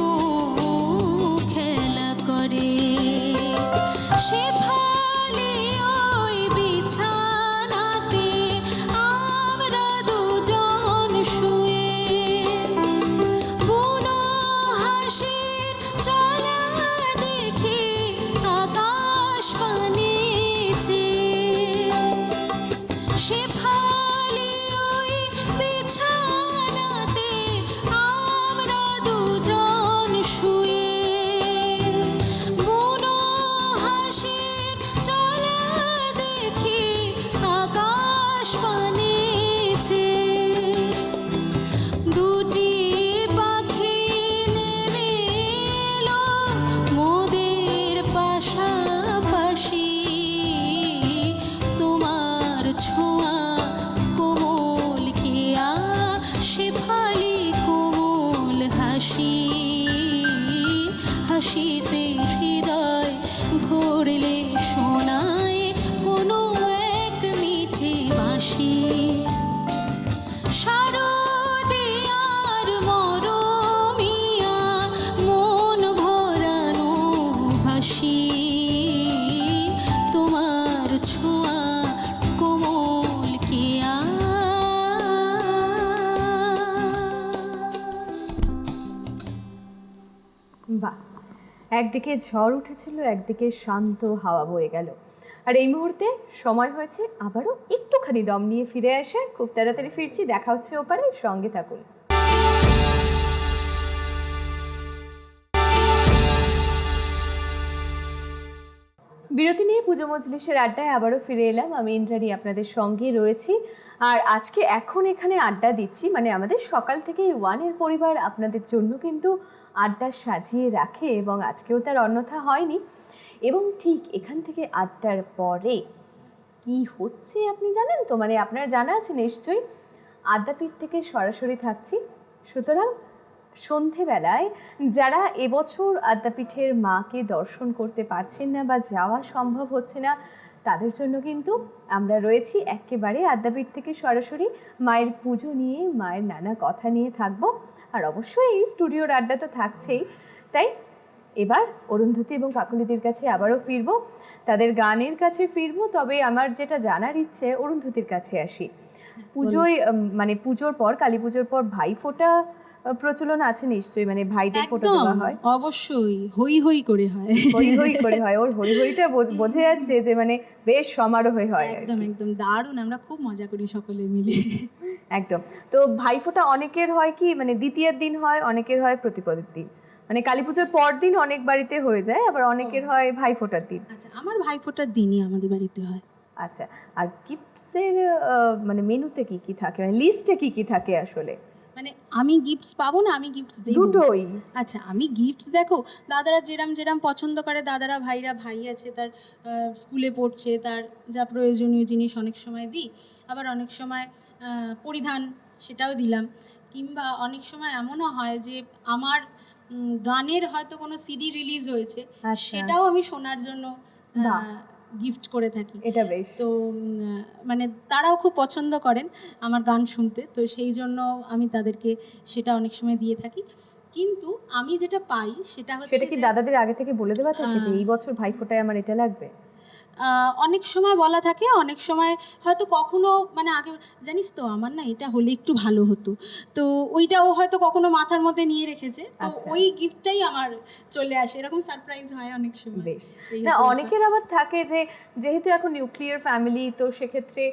Speaker 5: খেলা করে। শেফালি ওই বিছানায় ছোঁয়া কোমল কিয়া।
Speaker 2: বাহ, একদিকে ঝড় উঠেছিল, একদিকে শান্ত হাওয়া বয়ে গেল। আর এই মুহূর্তে সময় হয়েছে আবারও একটুখানি দম নিয়ে ফিরে আসে। খুব তাড়াতাড়ি ফিরছি, দেখা হচ্ছে ওপারে, সঙ্গে থাকুন। বিরতি নিয়ে পুজো মজলিসের আড্ডায় আবারও ফিরে এলাম। আমি ইন্দ্রাণী আপনাদের সঙ্গে রয়েছি। আর আজকে এখন এখানে আড্ডা দিচ্ছি, মানে আমাদের সকাল থেকেই ওয়ানের পরিবার আপনাদের জন্য কিন্তু আড্ডা সাজিয়ে রাখে এবং আজকেও তার অন্যথা হয়নি। এবং ঠিক এখান থেকে আড্ডার পরে কি হচ্ছে আপনি জানেন তো, মানে আপনার জানা আছে নিশ্চয়ই। আদ্যাপীঠ থেকে সরাসরি থাকছি, সুতরাং সন্ধেবেলায় যারা এবছর আদ্যাপীঠের মাকে দর্শন করতে পারছেন না বা যাওয়া সম্ভব হচ্ছে না, তাদের জন্য কিন্তু আমরা রয়েছি একেবারে আদ্যাপীঠ থেকে সরাসরি মায়ের পুজো নিয়ে, মায়ের নানা কথা নিয়ে থাকবো। আর অবশ্যই এই স্টুডিওর আড্ডা তো থাকছেই। তাই এবার অরুন্ধতী এবং কাকলিদির কাছে আবারও ফিরবো, তাদের গানের কাছে ফিরবো। তবে আমার যেটা জানার ইচ্ছে, অরুন্ধতীর কাছে আসি। পুজোয় মানে পুজোর পর, কালী পুজোর পর ভাইফোঁটা প্রচলন আছে নিশ্চয়ই, মানে ভাইদের ফোঁটা দেওয়া হয়।
Speaker 3: অবশ্যই হই হই করে হয়,
Speaker 2: হই হই করে হয়। ওর হই হইটা বোঝা যাচ্ছে যে মানে বেশ সমারোহে হয়।
Speaker 3: একদম একদম দারুণ, আমরা খুব মজা করি সকলে মিলে।
Speaker 2: একদম। তো ভাইফোঁটা অনেকের হয় কি মানে দ্বিতীয়ের দিন হয়, অনেকের হয় প্রতিপদের দিন, মানে কালী পুজোর পর দিন অনেক বাড়িতে হয়ে যায়, আবার অনেকের হয় ভাইফোঁটার দিন।
Speaker 3: আচ্ছা, আমার ভাইফোঁটার দিনই আমাদের বাড়িতে হয়।
Speaker 2: আচ্ছা, আর গিফটসের মানে মেনুতে কি কি থাকে, মানে লিস্টে কি কি থাকে আসলে?
Speaker 3: মানে আমি গিফটস পাবো না, আমি গিফটস দেব
Speaker 2: দুটোই।
Speaker 3: আচ্ছা, আমি গিফটস দেখো দাদারা যেরাম পছন্দ করে, দাদারা ভাইরা, ভাই আছে তার স্কুলে পড়ছে, তার যা প্রয়োজনীয় জিনিস অনেক সময় দিই, আবার অনেক সময় পরিধান সেটাও দিলাম। কিংবা অনেক সময় এমনও হয় যে আমার গানের হয়তো কোনো সিডি রিলিজ হয়েছে, সেটাও আমি শোনার জন্য গিফট করে থাকি।
Speaker 2: এটা বেশ।
Speaker 3: তো মানে তারাও খুব পছন্দ করেন আমার গান শুনতে, তো সেই জন্য আমি তাদেরকে সেটা অনেক সময় দিয়ে থাকি। কিন্তু আমি যেটা পাই সেটা হচ্ছে,
Speaker 2: সেটা কি দাদাদের আগে থেকে বলে দেওয়া থাকে যে এই বছর ভাইফোঁটায় আমার এটা লাগবে?
Speaker 3: অনেক সময় বলা থাকে, অনেক সময় হয়তো কখনো মানে আগে জানিস তো আমার না এটা হলে একটু ভালো হতো, তো ওইটাও হয়তো কখনো মাথার মধ্যে নিয়ে রেখেছে, তো ওই গিফটটাই আমার চলে আসে, এরকম সারপ্রাইজ হয় অনেক সময়।
Speaker 2: বেশ। না, অনেকের আবার থাকে যে যেহেতু এখন নিউক্লিয়ার ফ্যামিলি, তো সেক্ষেত্রে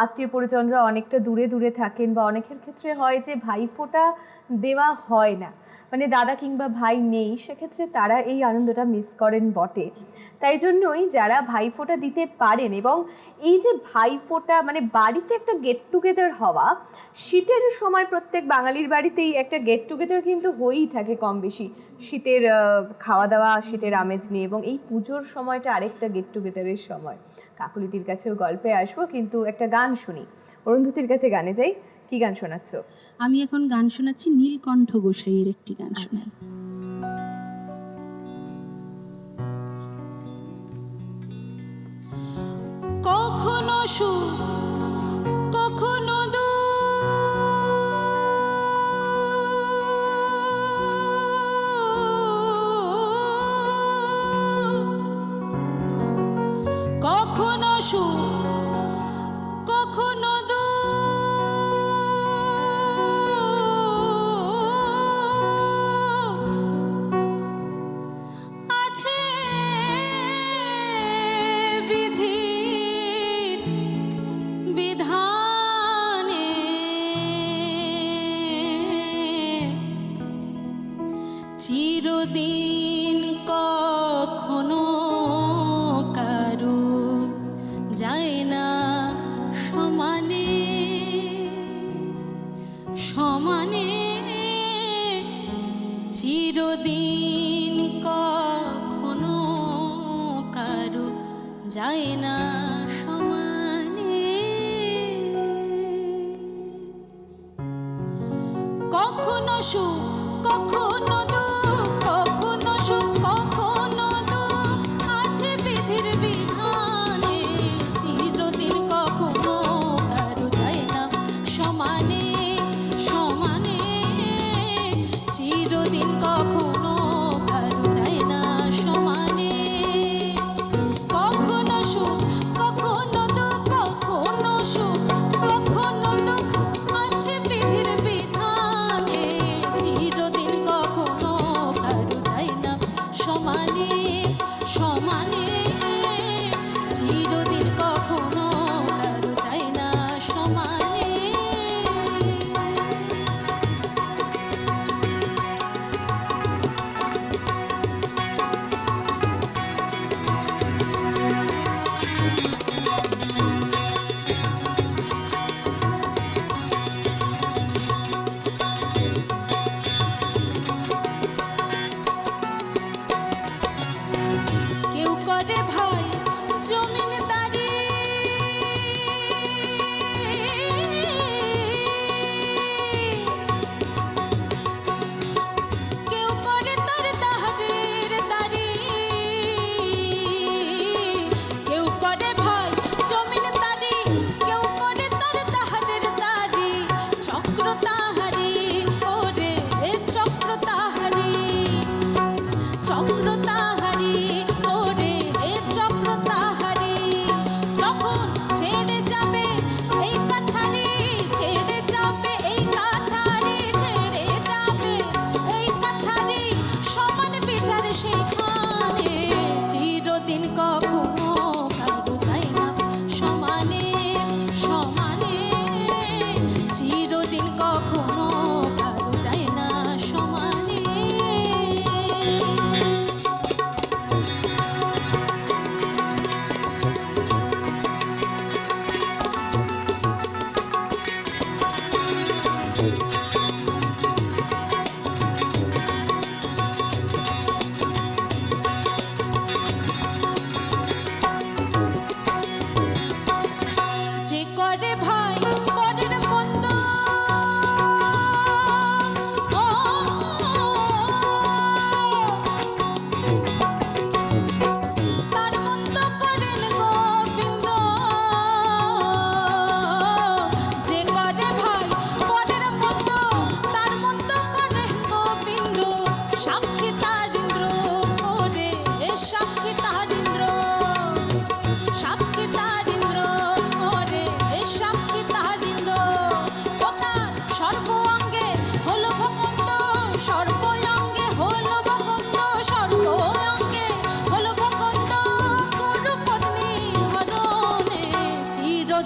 Speaker 2: আত্মীয় পরিজনরা অনেকটা দূরে দূরে থাকেন, বা অনেকের ক্ষেত্রে হয় যে ভাইফোঁটা দেওয়া হয় না, মানে দাদা কিংবা ভাই নেই, সেক্ষেত্রে তারা এই আনন্দটা মিস করেন বটে। তাই জন্যই যারা ভাইফোঁটা দিতে পারেন, এবং এই যে ভাইফোঁটা মানে বাড়িতে একটা গেট টুগেদার হওয়া, শীতের সময় প্রত্যেক বাঙালির বাড়িতেই একটা গেট টুগেদার কিন্তু হয়েই থাকে কম বেশি, শীতের খাওয়া দাওয়া, শীতের আমেজ নিয়ে। এবং এই পুজোর সময়টা আরেকটা গেট টুগেদারের সময়। কাকলিদির কাছেও গল্পে আসবো, কিন্তু একটা গান শুনি। অরুন্ধতীর কাছে গানে যাই। কি গান শোনাচ্ছ?
Speaker 3: আমি এখন গান শোনাচ্ছি নীলকণ্ঠ গোসাইয়ের একটি গান শোনাই।
Speaker 5: কখনো সুখ কখনো কখনো সুখ কখনো আছে বিধির বিধানে, চিরদিন কখনো কারু যায় না সমানে সমানে, চিরদিন কখনো কারু যায় না সমানে। কখনো সুখ কখনো দুঃখ, কখনো সুখ কখনো দুঃখ, আছে বিধির বিধানে, চিরদিন কখনো কারু যায় না সমানে সমানে, চিরদিন কখনো কারু যায় না সমানে। কখনো সুখ কখনো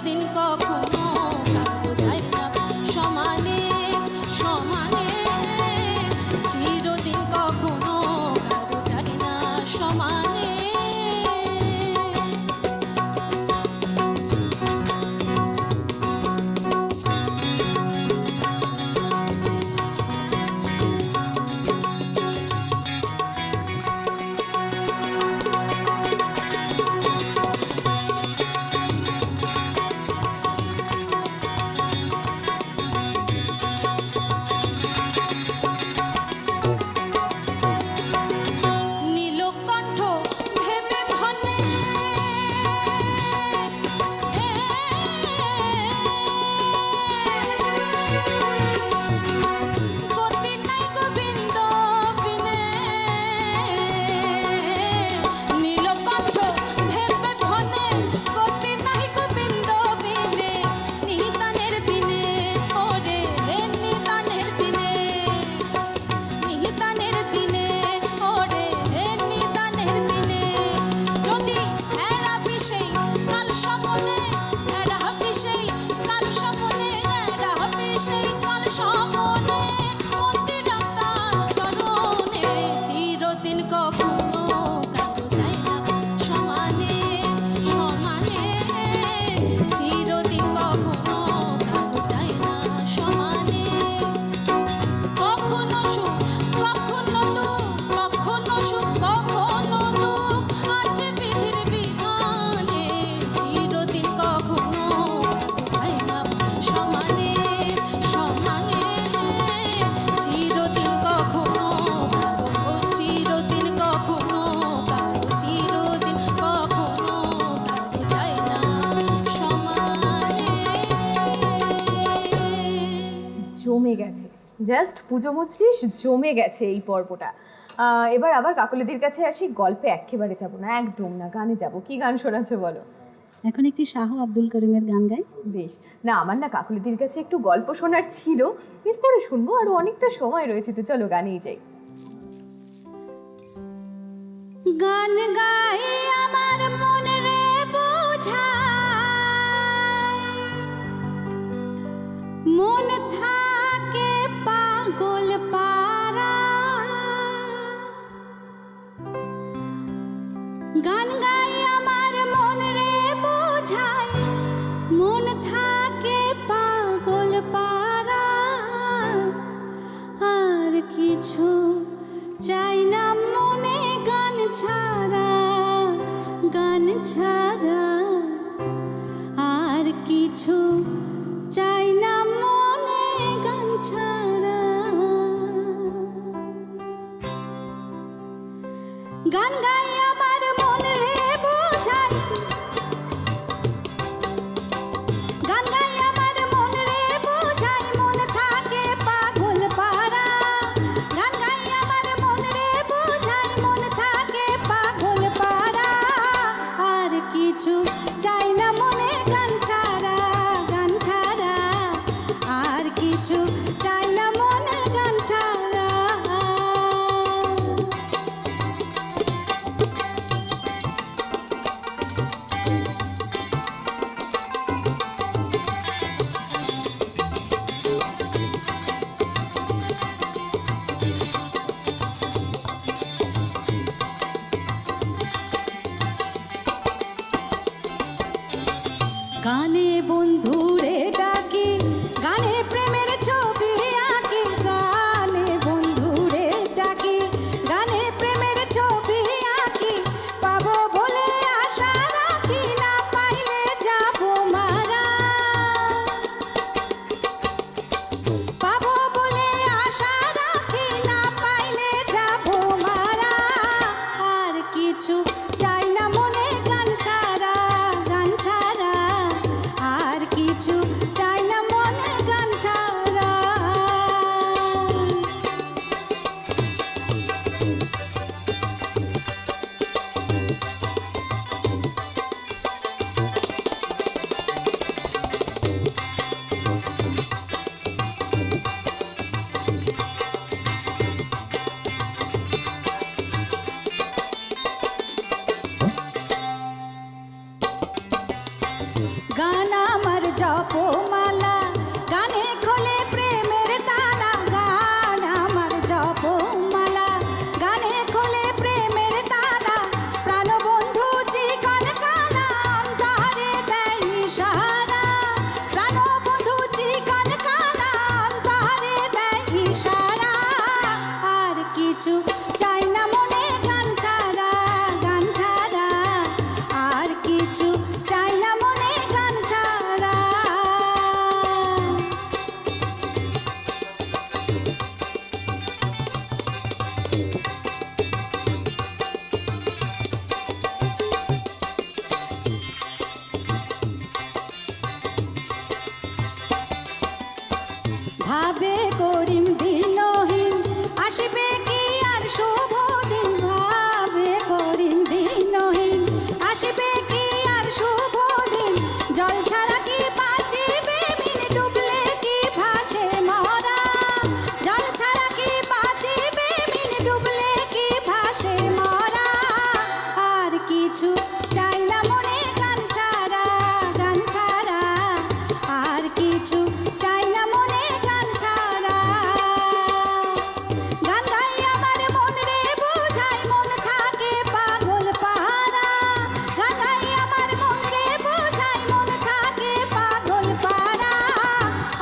Speaker 5: চিরদিন কখনো কারো যায় না সমানে সমানে, চিরদিন কখনো কারো যায় না সমানে। নীলকণ্ঠ ভেবে ভনে গতি নাই গোবিন্দ বিনে, নীলকণ্ঠ ভেবে ভনে গতি নাই গোবিন্দ বিনে, নিদানের দিনে ওরে নিদানের দিনে, নিদানের দিনে ওরে নিদানের দিনে, যদি এড়াবি সেই কাল সমনে, এড়াবি সেই কাল সমনে, এড়াবি সেই কাল সমনে, মন্দির তার চরণে চিরদিন কখনো কারো যায় না সমানে সমানে, চিরদিন কখনো কারো যায় না সমানে। কখনো সুখ কখনো দুঃখ, কখনো সুখ কখনো দুঃখ আছে বিধির বিধানে, চিরদিন কখনো যায় না সমানে সমানে, চিরদিন কখনো চিরদিন কখনো কারো চিরদিন কখনো কারো যায় না সমানে।
Speaker 2: জমে গেছে, জাস্ট পুজো মজলিস জমে গেছে এই পর্বটা। এবার আবার কাকলিদির কাছে আসি, গল্পে একেবারে যাবো না, একদম না, গানে যাব। কি গান শোনাচ্ছে বলো?
Speaker 4: এখন একটি শাহ আব্দুল করিমের গান গাই।
Speaker 2: বেশ, না আমার না কাকলিদির কাছে একটু গল্প শোনার ছিল, এরপরে শুনবো, আরো অনেকটা সময় রয়েছে, তো চলো গানেই যাই।
Speaker 5: গান গাই আমার মনে রে বোঝায়, মন থাকে পাগল পারা, গান গাই আমার মন রে বোঝায়, মন থাকে পাগল পারা, আর কিছু চাই না মনে গান ছাড়া, গান ছাড়া আর কিছু চাই না মনে গান ছাড়া। গান গাই আমার মন রে বোঝায়, গান গাই আমার মন রে বোঝায়, মন থাকে পাগল পারা, গান গাই আমার মন রে বোঝায়, মন থাকে পাগল পারা, আর কিছু চাই না মনে গান ছাড়া, গান ছাড়া আর কিছু চাই না মনে গান ছাড়া। গানে বন্ধুরে ডাকি, গানে প্রেমের ছবি আঁকি, গানে বন্ধুরে ডাকি, গানে প্রেমের ছবি আঁকি, পাবো বলে আশা রাখি, না পাইলে যাবো মারা, পাবো বলে আশা রাখি, না পাইলে যাবো মারা, আর কিছু চাই না মনে গান ছাড়া, গান ছাড়া আর কিছু চাই না মনে গান ছাড়া। গান সাহারা প্রাণবন্ধু চিকন কানান তারে দেয় ইশারা আর কিছু চাই না মনে গান ছাড়া আর কিছু চাই না মনে গান ছাড়া ভাবে করিম দিনহীন আসবে কি আর শুভ দিন ভাবে করিম দিনহীন আসবে কি আর শুভ দিন জল ছাড়া কি বাঁচিবে মিন ডুবলে কি ভাসে মরা জল ছাড়া কি বাঁচিবে মিন ডুবলে কি ভাসে মরা আর কিছু চাই না মনে গান ছাড়া আর কিছু চাই না মনে গান ছাড়া গান গাই আমার মন রে বোঝাই মন থাকে পাগল পারা গান গাই আমার মন রে বোঝাই মন থাকে পাগল পারা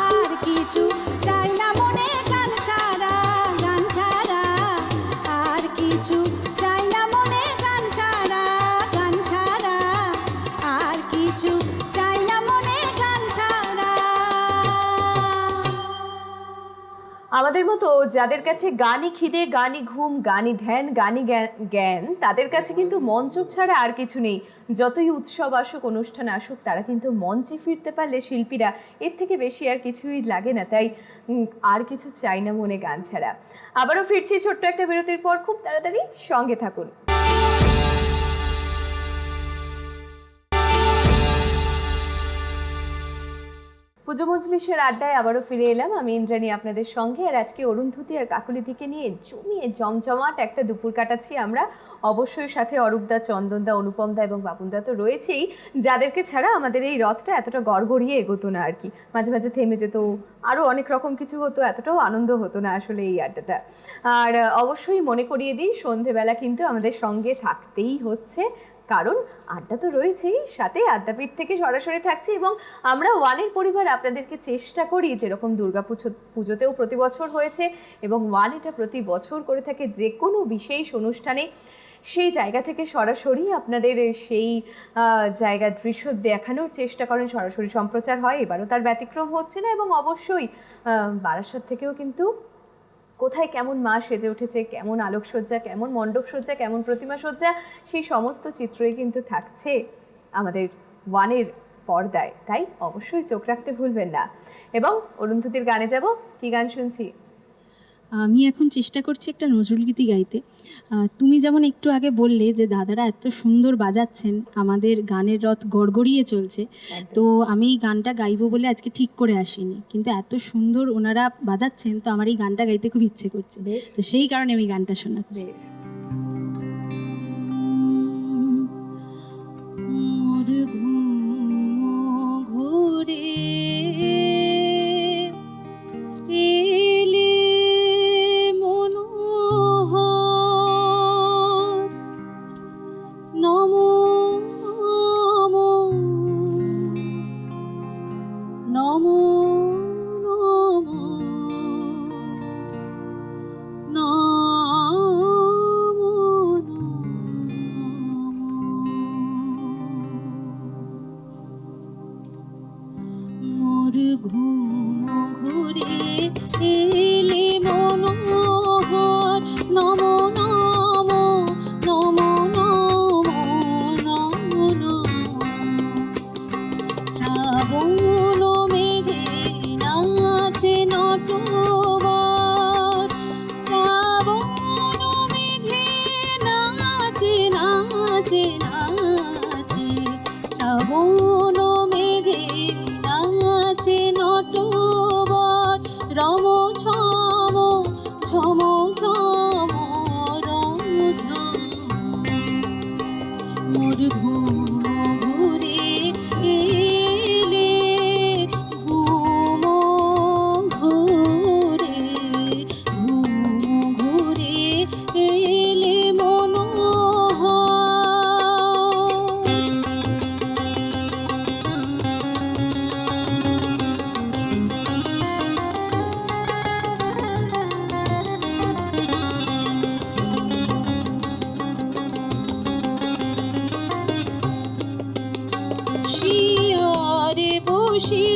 Speaker 5: আর কিছু চাই না মনে গান ছাড়া আর কিছু চাই না মনে গান ছাড়া আর কিছু চাই না মনে গান ছাড়া
Speaker 2: আমাদের মতো যাদের কাছে গানই খিদে, গানই ঘুম, গানই ধ্যান, গানই জ্ঞান, তাদের কাছে কিন্তু মঞ্চ ছাড়া আর কিছু নেই। যতই উৎসব আসুক, অনুষ্ঠান আসুক, তারা কিন্তু মঞ্চে ফিরতে পারলে শিল্পীরা এর থেকে বেশি আর কিছুই লাগে না। তাই আর কিছু চাই না মনে গান ছাড়া। আবারও ফিরছি ছোট্ট একটা বিরতির পর, খুব তাড়াতাড়ি সঙ্গে থাকুন। পুজো মজলিসের আড্ডায় আবারও ফিরে এলাম আমি ইন্দ্রাণী আপনাদের সঙ্গে। আর আজকে অরুন্ধতী আর কাকলিদিকে নিয়ে জমিয়ে জমজমাট একটা দুপুর কাটাচ্ছি আমরা। অবশ্যই সাথে অরূপদা, চন্দনদা, অনুপমদা এবং বাপুনদা তো রয়েছেই, যাদেরকে ছাড়া আমাদের এই রথটা এতটা গড়গড়িয়ে এগোতো না আর কি। মাঝে মাঝে থেমে যেত, আরও অনেক রকম কিছু হতো, এতটাও আনন্দ হতো না আসলে এই আড্ডাটা। আর অবশ্যই মনে করিয়ে দিই, সন্ধেবেলা কিন্তু আমাদের সঙ্গে থাকতেই হচ্ছে, কারণ আড্ডা তো রয়েছেই, সাথে আড্ডাপীঠ থেকে সরাসরি থাকছি। এবং আমরা ওয়ানের পরিবার আপনাদেরকে চেষ্টা করি, যেরকম দুর্গা পুজোতেও প্রতি বছর হয়েছে এবং ওয়ান এটা প্রতি বছর করে থাকে, যে কোনো বিশেষ অনুষ্ঠানে সেই জায়গা থেকে সরাসরি আপনাদের সেই জায়গার দৃশ্য দেখানোর চেষ্টা করেন। সরাসরি সম্প্রচার হয়, এবারও তার ব্যতিক্রম হচ্ছে না। এবং অবশ্যই বারাসাত থেকেও কিন্তু কোথায় কেমন মা সেজে উঠেছে, কেমন আলোকসজ্জা, কেমন মণ্ডপসজ্জা, কেমন প্রতিমা সজ্জা, সেই সমস্ত চিত্রই কিন্তু থাকছে আমাদের ওয়ানের পর্দায়। তাই অবশ্যই চোখ রাখতে ভুলবেন না। এবং অরুন্ধতির গানে যাব, কি গান শুনছি?
Speaker 3: আমি এখন চেষ্টা করছি একটা নজরুলগীতি গাইতে। তুমি যেমন একটু আগে বললে যে দাদারা এত সুন্দর বাজাচ্ছেন, আমাদের গানের রথ গড়গড়িয়ে চলছে, তো আমি এই গানটা গাইবো বলে আজকে ঠিক করে আসিনি, কিন্তু এত সুন্দর ওনারা বাজাচ্ছেন, তো আমার এই গানটা গাইতে খুব ইচ্ছে করছে, তো সেই কারণে আমি গানটা শোনাচ্ছি। ঘুরে
Speaker 5: বসি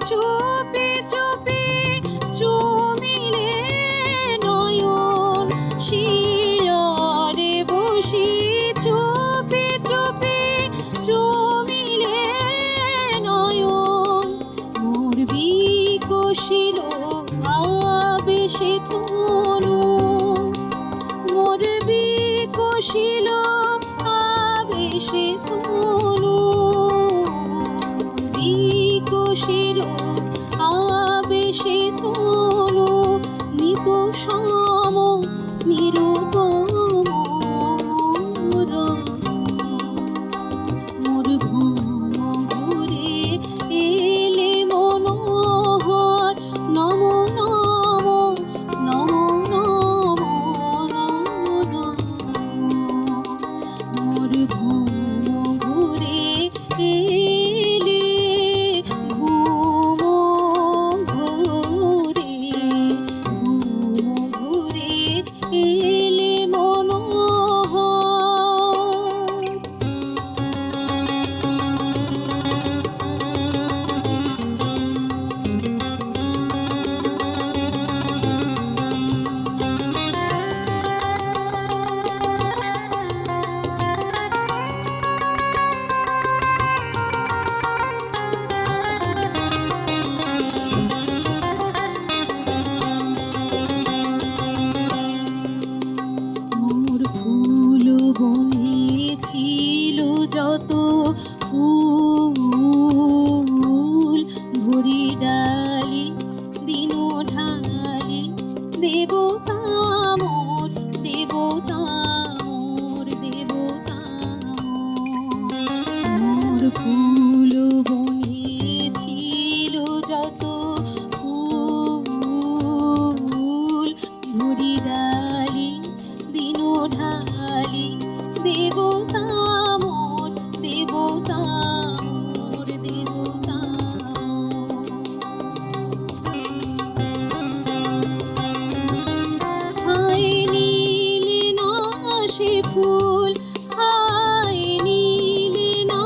Speaker 5: চুপি চুপি চুমিলে নয়ন, শিয়রে বসি চুপি চুপি চুমিলে নয়ন, মোর বিকশিল আবেশে তনু, মোর বিকশিল আবেশে তনু, বিকশিল আবেশে তনু, নিপসম নিরুপম মোর ঘুম ঘুরে এলে মনোহর, নম নম নম নম নম, মোর ঘুম ঘুরে এলে, ঘুম ঘুরে, ঘুম ঘুরে এলে মনোহর। মোর ফুল বনে ছিল যত ফুল, ভরি ডালি দিন ঢালি, দেবতা মোর, দেবতা মোর, দেবতা মোর ফুল বনে ছিল যত ফুল, ভরি ডালি দিন ঢালি, দেবতা মোর, দেবতা মোর, দেবতা হায় নীলে না সে ফুল, হায় নীলে না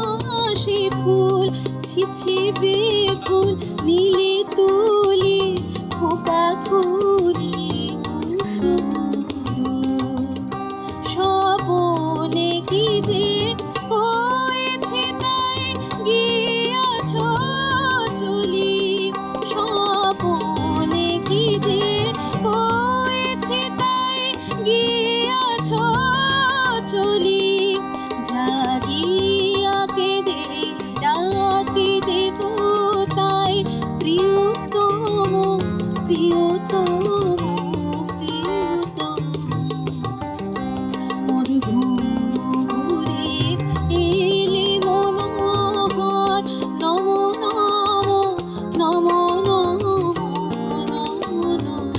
Speaker 5: সে ফুল, ছিছি বেফুল নীলে তুলি খোপা খুলি কুসুম, স্বপনে কি যে হয়েছে তাই গিয়াছ চলি, স্বপনে কি যে হয়েছে তাই গিয়াছ চলি, জাগিয়া কেঁদে ডাকি দেব তাই, প্রিয়তম প্রিয়তম প্রিয়তম, মোর ঘুম ঘুরে এলে মনোহর, নম নম নম নম নম,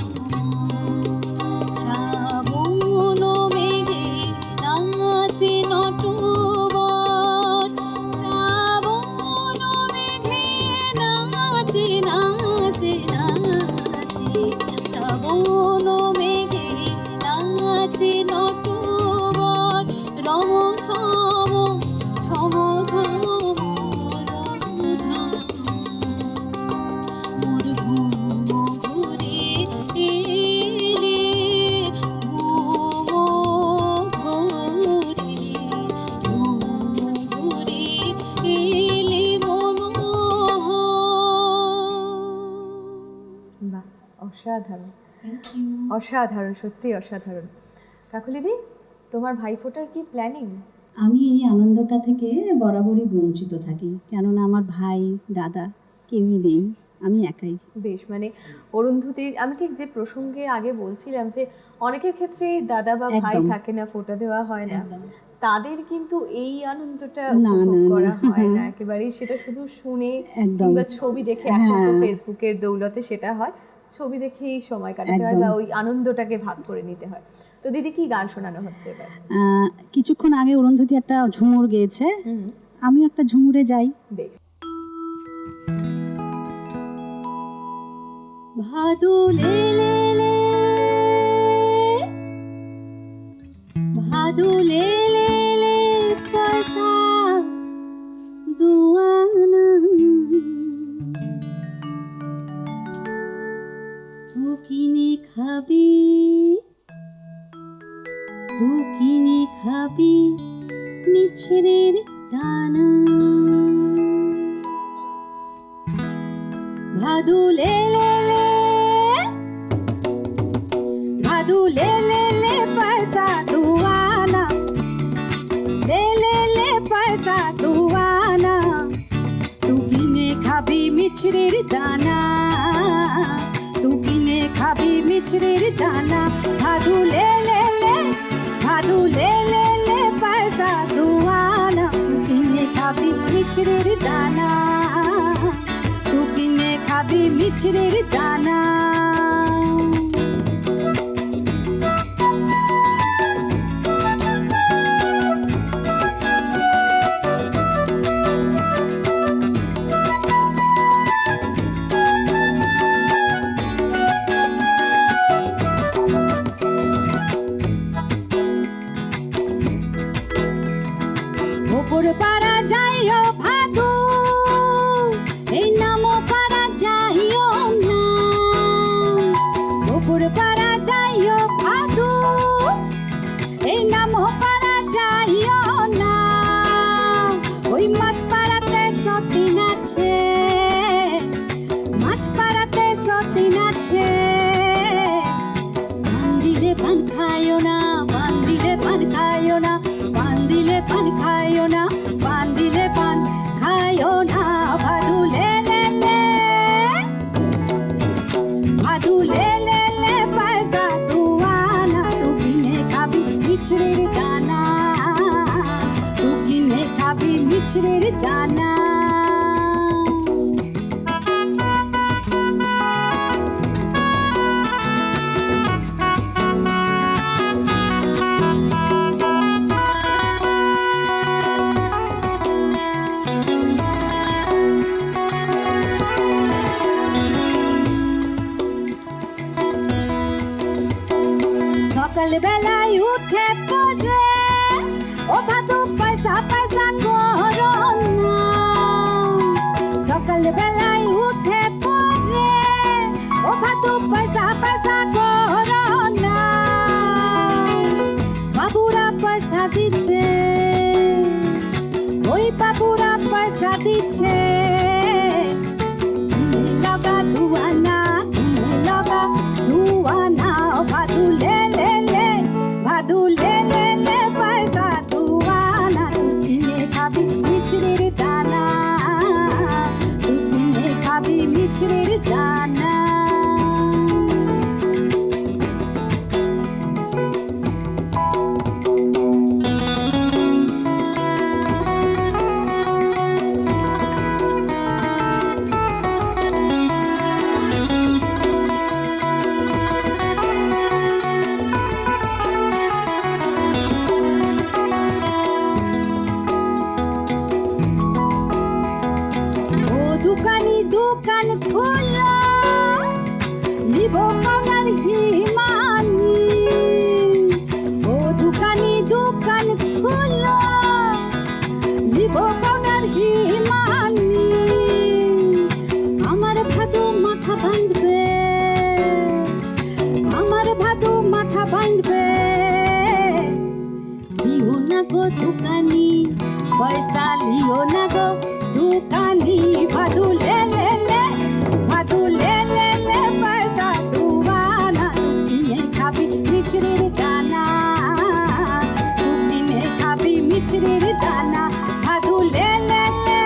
Speaker 5: শ্রাবণ মেঘে নাচে নটবর, শ্রাবণ মেঘে নাচে নাচে নাচে, শ্রাবণ মেঘে নাচে নটবর, রম ছম ছম ছম রম ঝম, মোর ঘুম ঘুরে এলে, ঘুম ঘুরে, ঘুম ঘুরে এলে মনোহর।
Speaker 2: বাহ, অসাধারণ অসাধারণ, সত্যি অসাধারণ। কাকলিদি, তোমার ভাইফোঁটার কি প্ল্যানিং?
Speaker 4: আমি এই আনন্দটা থেকে বরাবরই বঞ্চিত থাকি, কেননা আমার ভাই দাদা কেউই নেই, আমি একাই।
Speaker 2: বেশ, মানে অরুন্ধতী, আমি ঠিক যে প্রসঙ্গে আগে বলছিলাম যে অনেকের ক্ষেত্রে দাদা বা ভাই
Speaker 4: একদম।
Speaker 2: থাকে না, ফোঁটা দেওয়া হয় না,
Speaker 4: একদম।
Speaker 2: তাদের কিন্তু এই আনন্দটা
Speaker 4: না,
Speaker 2: উপভোগ
Speaker 4: না, না।
Speaker 2: করা হয় না একেবারেই, সেটা শুধু শুনে
Speaker 4: একদম।
Speaker 2: কিংবা ছবি দেখে, এখন তো
Speaker 4: হ্যাঁ।
Speaker 2: ফেসবুকের দৌলতে সেটা হয়, ছবি দেখেই সময় কাটাতে হয়
Speaker 4: একদম।
Speaker 2: বা ওই আনন্দটাকে ভাগ করে নিতে হয়। তো দিদি, কি গান শোনানো হচ্ছে এবার?
Speaker 4: কিছুক্ষণ আগে অরুন্ধতী একটা ঝুমুর গেয়েছে,
Speaker 2: হুম,
Speaker 4: আমিও একটা ঝুমুরে যাই।
Speaker 2: বেশ।
Speaker 5: ভাদুলে লে লে, ভাদুলে লে লে, পয়সা দুয়ানা
Speaker 4: ভাদু লে লে লে, ভাদু লে লে লে পয়সা তু আনা, লে লে লে পয়সা তু আনা, তু কিনে খাবি মিছরির দানা, তু কিনে খাবি মিছরির দানা, ভাদু লে লে লে, ভাদু লে লে লে পয়সা তু আনা, তু কিনে খাবি মিছরির দানা, তু কিনে খাবি মিছরির দানা। ওপর পাড়া যাইও ভাদু, এই নামও পাড়া যাইও না, ওপর পাড়া যাইও ভাদু, এই নামও পাড়া যাইও না, ওই মাছ পাড়াতে সতীন আছে, মাছ পাড়াতে সতীন আছে, পান দিলে পান খাইও না, পান দিলে পান খাইও না, পান দিলে পান খাইও না, পান দিলে পান খাইও না, ভাদু লে লে লে, ভাদু লে লে লে পয়সা তু আনা, তু কিনে খাবি মিছরির দানা, তু কিনে খাবি মিছরির দানা। সকাল বেলায় উঠে পড়ে ও ভাদু পয়সা পয়সা করো না, সকাল বেলায় উঠে পড়ে ও ভাদু পয়সা পয়সা করো না, বাবুরা পয়সা দিচ্ছে, ওই বাবুরা পয়সা দিচ্ছে, লগা দুয়ানা, লগা দুয়ানা, ভাদু লে লে লে, ভাদু লে লে লে পয়সা তু আনা, তু কিনে খাবি মিছরির দানা, তু কিনে খাবি মিছরির দানা। ও দোকানি দোকান খোলা, নিব পাউডার হিমানি, ও দোকানি দোকান খোলা, নিব পাউডার হিমানি, আমার ভাদু মাথা বাঁধবে, আমার ভাদু মাথা বাঁধবে, লিও না গো দোকানি, পয়সা লিও না গো দোকানি, ভাদু লে লে লে, ভাদু লে লে লে পয়সা তু আনা, তু কিনে খাবি মিছরির দানা, তু কিনে খাবি মিছরির দানা, ভাদু লে লে লে,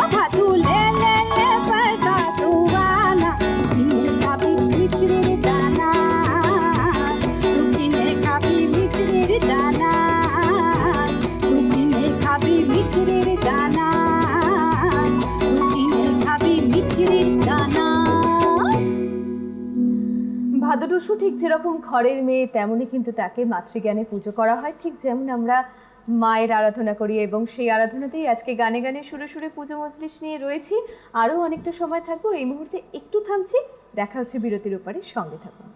Speaker 4: ও ভাদু লে লে লে পয়সা তু আনা, তু কিনে খাবি মিছরির দানা, তু কিনে খাবি মিছরির দানা, তু কিনে খাবি মিছরির দানা, তু কিনে খাবি মিছরির দানা।
Speaker 2: ভাদুটুসু ঠিক যেরকম ঘরের মেয়ে, তেমনই কিন্তু তাকে মাতৃজ্ঞানে পুজো করা হয়, ঠিক যেমন আমরা মায়ের আরাধনা করি, এবং সেই আরাধনাতেই আজকে গানে গানে সুরে সুরে পুজো মজলিস নিয়ে রয়েছি। আরও অনেকটা সময় থাকবো, এই মুহূর্তে একটু থামছি, দেখা হচ্ছে বিরতির ওপারে, সঙ্গে থাকুন।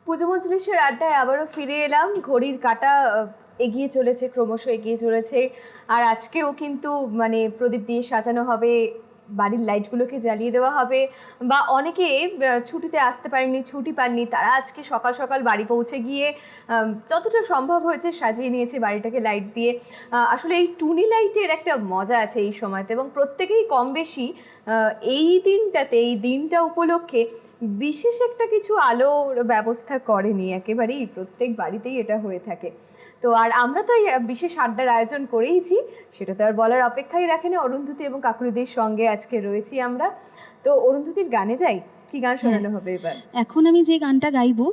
Speaker 2: পুজো মজলিসের আড্ডায় আবারও ফিরে এলাম। ঘড়ির কাঁটা এগিয়ে চলেছে, ক্রমশ এগিয়ে চলেছে, আর আজকেও কিন্তু মানে প্রদীপ দিয়ে সাজানো হবে বাড়ির লাইটগুলোকে জ্বালিয়ে দেওয়া হবে, বা অনেকে ছুটিতে আসতে পারেননি, ছুটি পাননি, তারা আজকে সকাল সকাল বাড়ি পৌঁছে গিয়ে যতটা সম্ভব হয়েছে সাজিয়ে নিয়েছে বাড়িটাকে লাইট দিয়ে। আসলে এই টুনি লাইটের একটা মজা আছে এই সময়তে, এবং প্রত্যেকেই কম বেশি এই দিনটাতে, এই দিনটা উপলক্ষে বিশেষ একটা কিছু আলোর ব্যবস্থা করেনি, একেবারেই প্রত্যেক বাড়িতেই এটা হয়ে থাকে। তো আর আমরা তো এই বিশেষ আড্ডার আয়োজন করেইছি, সেটা তো আর বলার অপেক্ষাই রাখে না। অরুন্ধতী এবং কাকুলিদির সঙ্গে আজকে রয়েছি আমরা। তো অরুন্ধতীর গানে যাই, কি গান শোনানো হবে এবার?
Speaker 3: এখন আমি যে গানটা গাইবো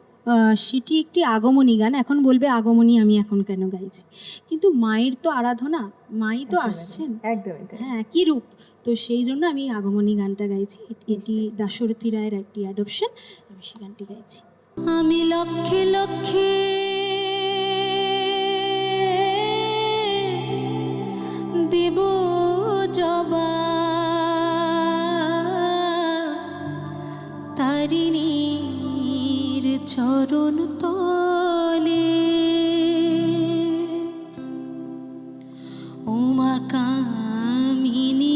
Speaker 3: সেটি একটি আগমনী গান। এখন বলবে আগমনী আমি এখন কেন গাইছি, কিন্তু মায়ের তো আরাধনা, মাই তো আসছেন,
Speaker 2: একদমই তাই।
Speaker 3: হ্যাঁ একই রূপ, তো সেই জন্য আমি আগমনী গানটা গাইছি। এটি দাশরথী রায়ের একটি অ্যাডপশন, আমি সেই গানটি গাইছি।
Speaker 5: আমি লক্ষে লক্ষে দেব জবা তারিণীর চরণ তলে, উমা কামিনীর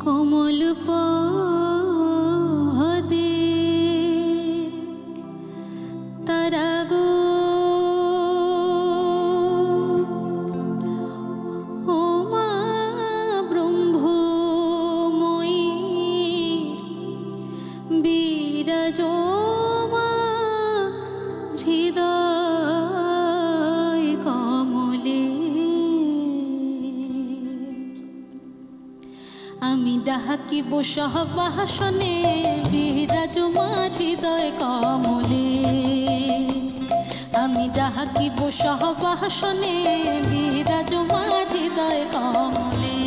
Speaker 5: কমল পদে তারা গো ওমা ব্রহ্মময়ীর বিরাজমা হৃদয় কমলে। আমি ডাকিব সহবাসনে বিরাজমান হৃদয় কমলে, আমি ডাকিব সহবাসনে বিরাজমান হৃদয় কমলে।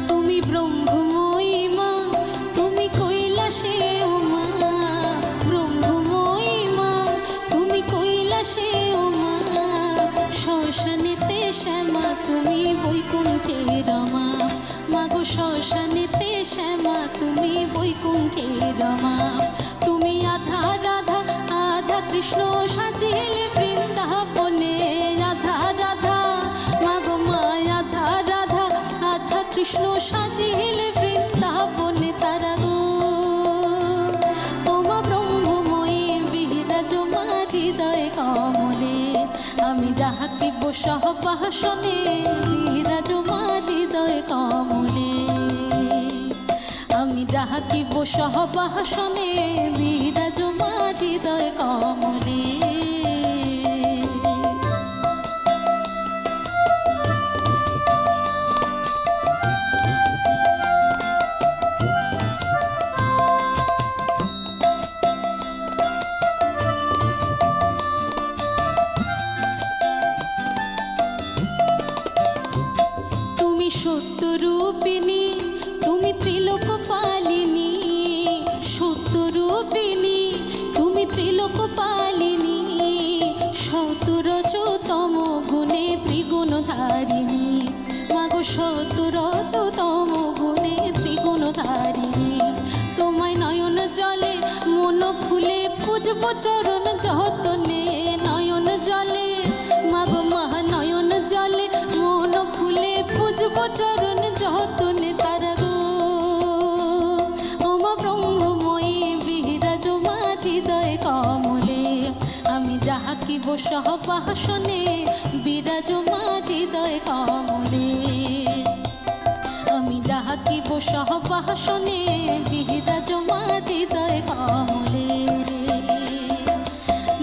Speaker 5: তুমি ব্রহ্মময়ী মা, তুমি কৈলাসে উমা, ব্রহ্মময়ী মা, তুমি কৈলাসে উমা, শ্মশানেতে শ্যামা, তুমি বৈকুণ্ঠে রমা, মাগো শ্মশানেতে শ্যামা, তুমি বৈকুণ্ঠে রমা। তুমি আধা রাধা আধা কৃষ্ণ সাজিলে বৃন্দাবনে, আধা রাধা মাগো মা, আধা রাধা আধা কৃষ্ণ সাজিলে বৃন্দাবনে তারা গো। ওমা ব্রহ্মময়ী বিরাজমান হৃদয় কমলে, আমি ডাকিব সহবাসনে বিরাজমান হৃদয় কমলে, আমি ডাকিব সহবাসনে বিরাজমান হৃদয় কমলে। তুমি সত্যরূপিণী, তুমি ত্রিলোক পালিনী, সত্যরূপিণী তুমি ত্রিলোক পালিনী, শতরজতম গুণে ত্রিগুণধারিণী, মাগো শতরজতম গুণে ত্রিগুণধারিণী। তোমায় নয়ন জলে মন ফুলে পুজব চরণ যতনে, নয়ন জলে মাগো মহা, নয়ন জলে মন ফুলে পুজব চরণ যতনে তারা গো। ওমা ব্রহ্মময়ী বিরাজমান হৃদয় কমলে, আমি ডাকিব সহবাসনে বিরাজমান হৃদয় কমলে, আমি ডাকিব সহবাসনে বিরাজমান হৃদয় কমলে,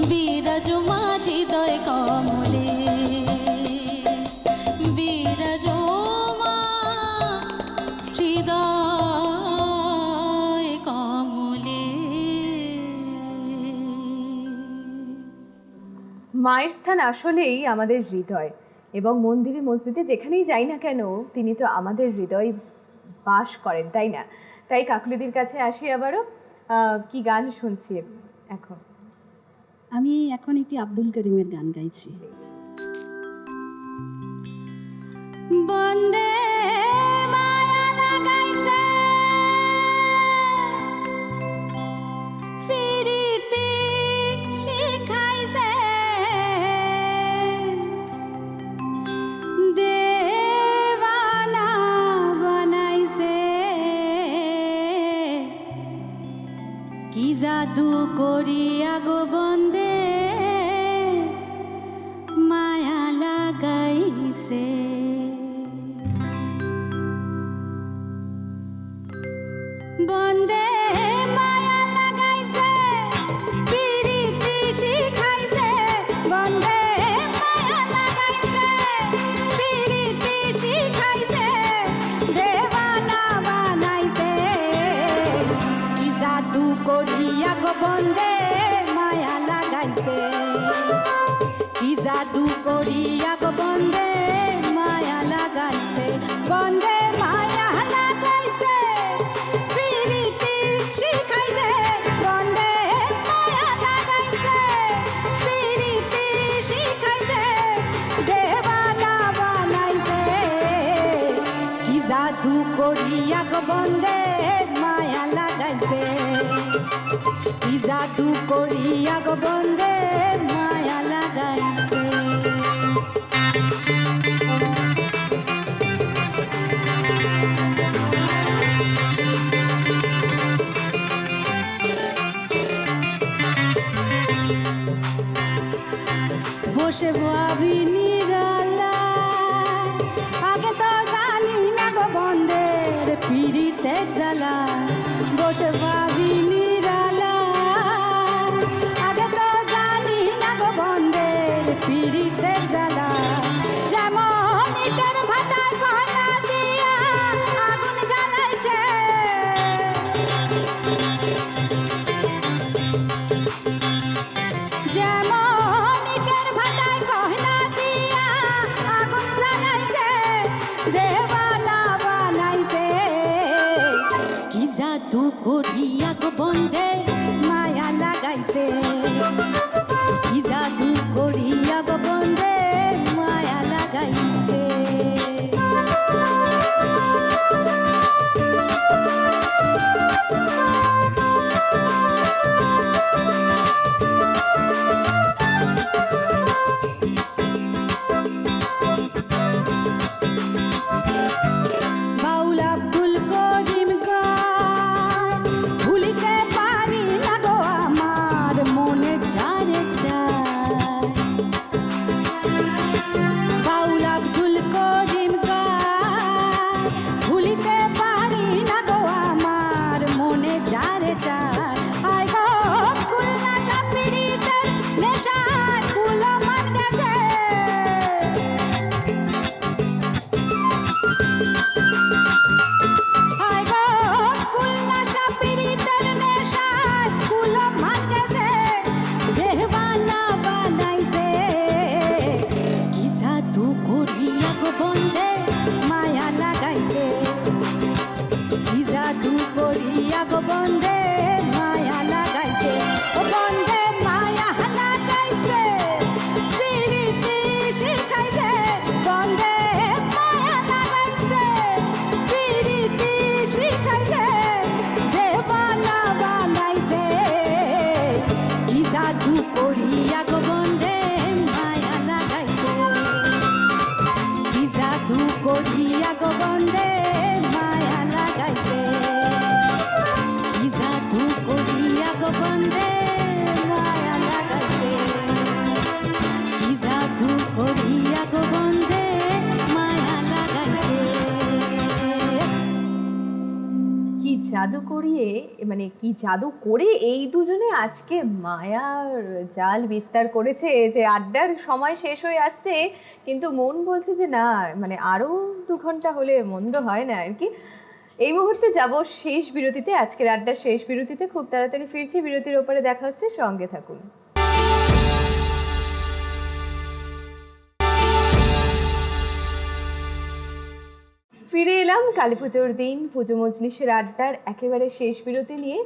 Speaker 5: বিরাজমান হৃদয় কমলে, বিরাজমান হৃদয় কমলে।
Speaker 2: মায়ের স্থান আসলেই আমাদের হৃদয়, এবং মন্দিরে মসজিদে যেখানেই যাই না কেন তিনি তো আমাদের হৃদয় বাস করেন, তাই না? তাই কাকুলিদির কাছে আসি আবারও, কি গান শুনছি এখন?
Speaker 4: আমি এখন একটি আব্দুল করিমের গান গাইছি।
Speaker 5: বন্দে মায়া লাগাইছে ফিরিতে শিখাইছে দেওয়ানা বানাইছে কি জাদু করিয়া গো বন্দে মায়া লাগাইছে। বন্দে মায়া লাগাইছে পিরিতি শিখাইছে বন্দে মায়া লাগাইছে পিরিতি শিখাইছে দেওয়ানা বানাইছে কি জাদু করিয়া গো বন্দে মায়া লাগাইছে কি জাদু করিয়া গো বন্দে মায়া লাগাইছে বন্দে মায়া লাগাইছে পিরিতি শিখাইছে বন্দে মায়া লাগাইছে পিরিতি শিখাইছে দেওয়ানা বানাইছে কি জাদু করিয়া গো বন্দে মায়া লাগাইছে কি জাদু করিয়া গো বন্দে মায়া লাগাইছে। বসে ভাবি নিরালা আগে তো জানি না গো বন্দের পিড়িতের জ্বালা বসে ভাবি নিরালা আগে তো জানি না গো বন্দের পিড়িতের জ্বালা যেমন ইটের ভাটায় কয়লা দিয়া আগুন জ্বালাইছে যেমন ইটের ভাটায় কয়লা দিয়া আগুন জ্বালাইছে দেওয়ানা বানাইছে কি জাদু করিয়া গো বন্দে মায়া লাগাইছে কি জাদু করিয়া গো বন্দে মায়া লাগাইছে। বাউল আব্দুল করিম গায় ভুলিতে পারি না গো আমার মনে চারে চায় বাউল আব্দুল করিম গায় ভুলিতে পারি না গো আমার মনে চারে চায় আয় গো খুলনা সাপিরিতে নেশায় কুলো মান গেছে আয় গো খুলনা সাপিরিতের নেশায় কুলো মান গেছে দেওয়ানা বানাইছে কি জাদু করিয়া গো বন্দে মায়া লাগাইছে কি জাদু করিয়া গো বন্দে মায়া লাগাইছে ও বন্দে মায়া লাগাইছে পিরিতি শিখাইছে বন্দে মায়া লাগাইছে পিরিতি শিখাইছে দেওয়ানা বানাইছে কি জাদু করিয়া গো বন্দে মায়া লাগাইছে কি জাদু করিয়া গো বন্দে মায়া লাগাইছে কি জাদু করিয়া গো বন্দে মায়া লাগাইছে কি জাদু করিয়া গো বন্দে মায়া লাগাইছে।
Speaker 2: কি জাদু করিয়ে মানে কি জাদু করে এই দুজনে আজকে মায়ার জাল বিস্তার করেছে যে আড্ডার সময় শেষ হয়ে আসছে কিন্তু মন বলছে যে না মানে আরও 2 ঘন্টা হলে মন্দ হয় না আর কি। এই মুহূর্তে যাব শেষ বিরতিতে, আজকের আড্ডার শেষ বিরতিতে। খুব তাড়াতাড়ি ফিরছি, বিরতির ওপরে দেখা হচ্ছে, সঙ্গে থাকুন। ফিরে এলাম কালী পুজোর দিন পুজো মজলিসের আড্ডার একেবারে শেষ বিরতি নিয়ে।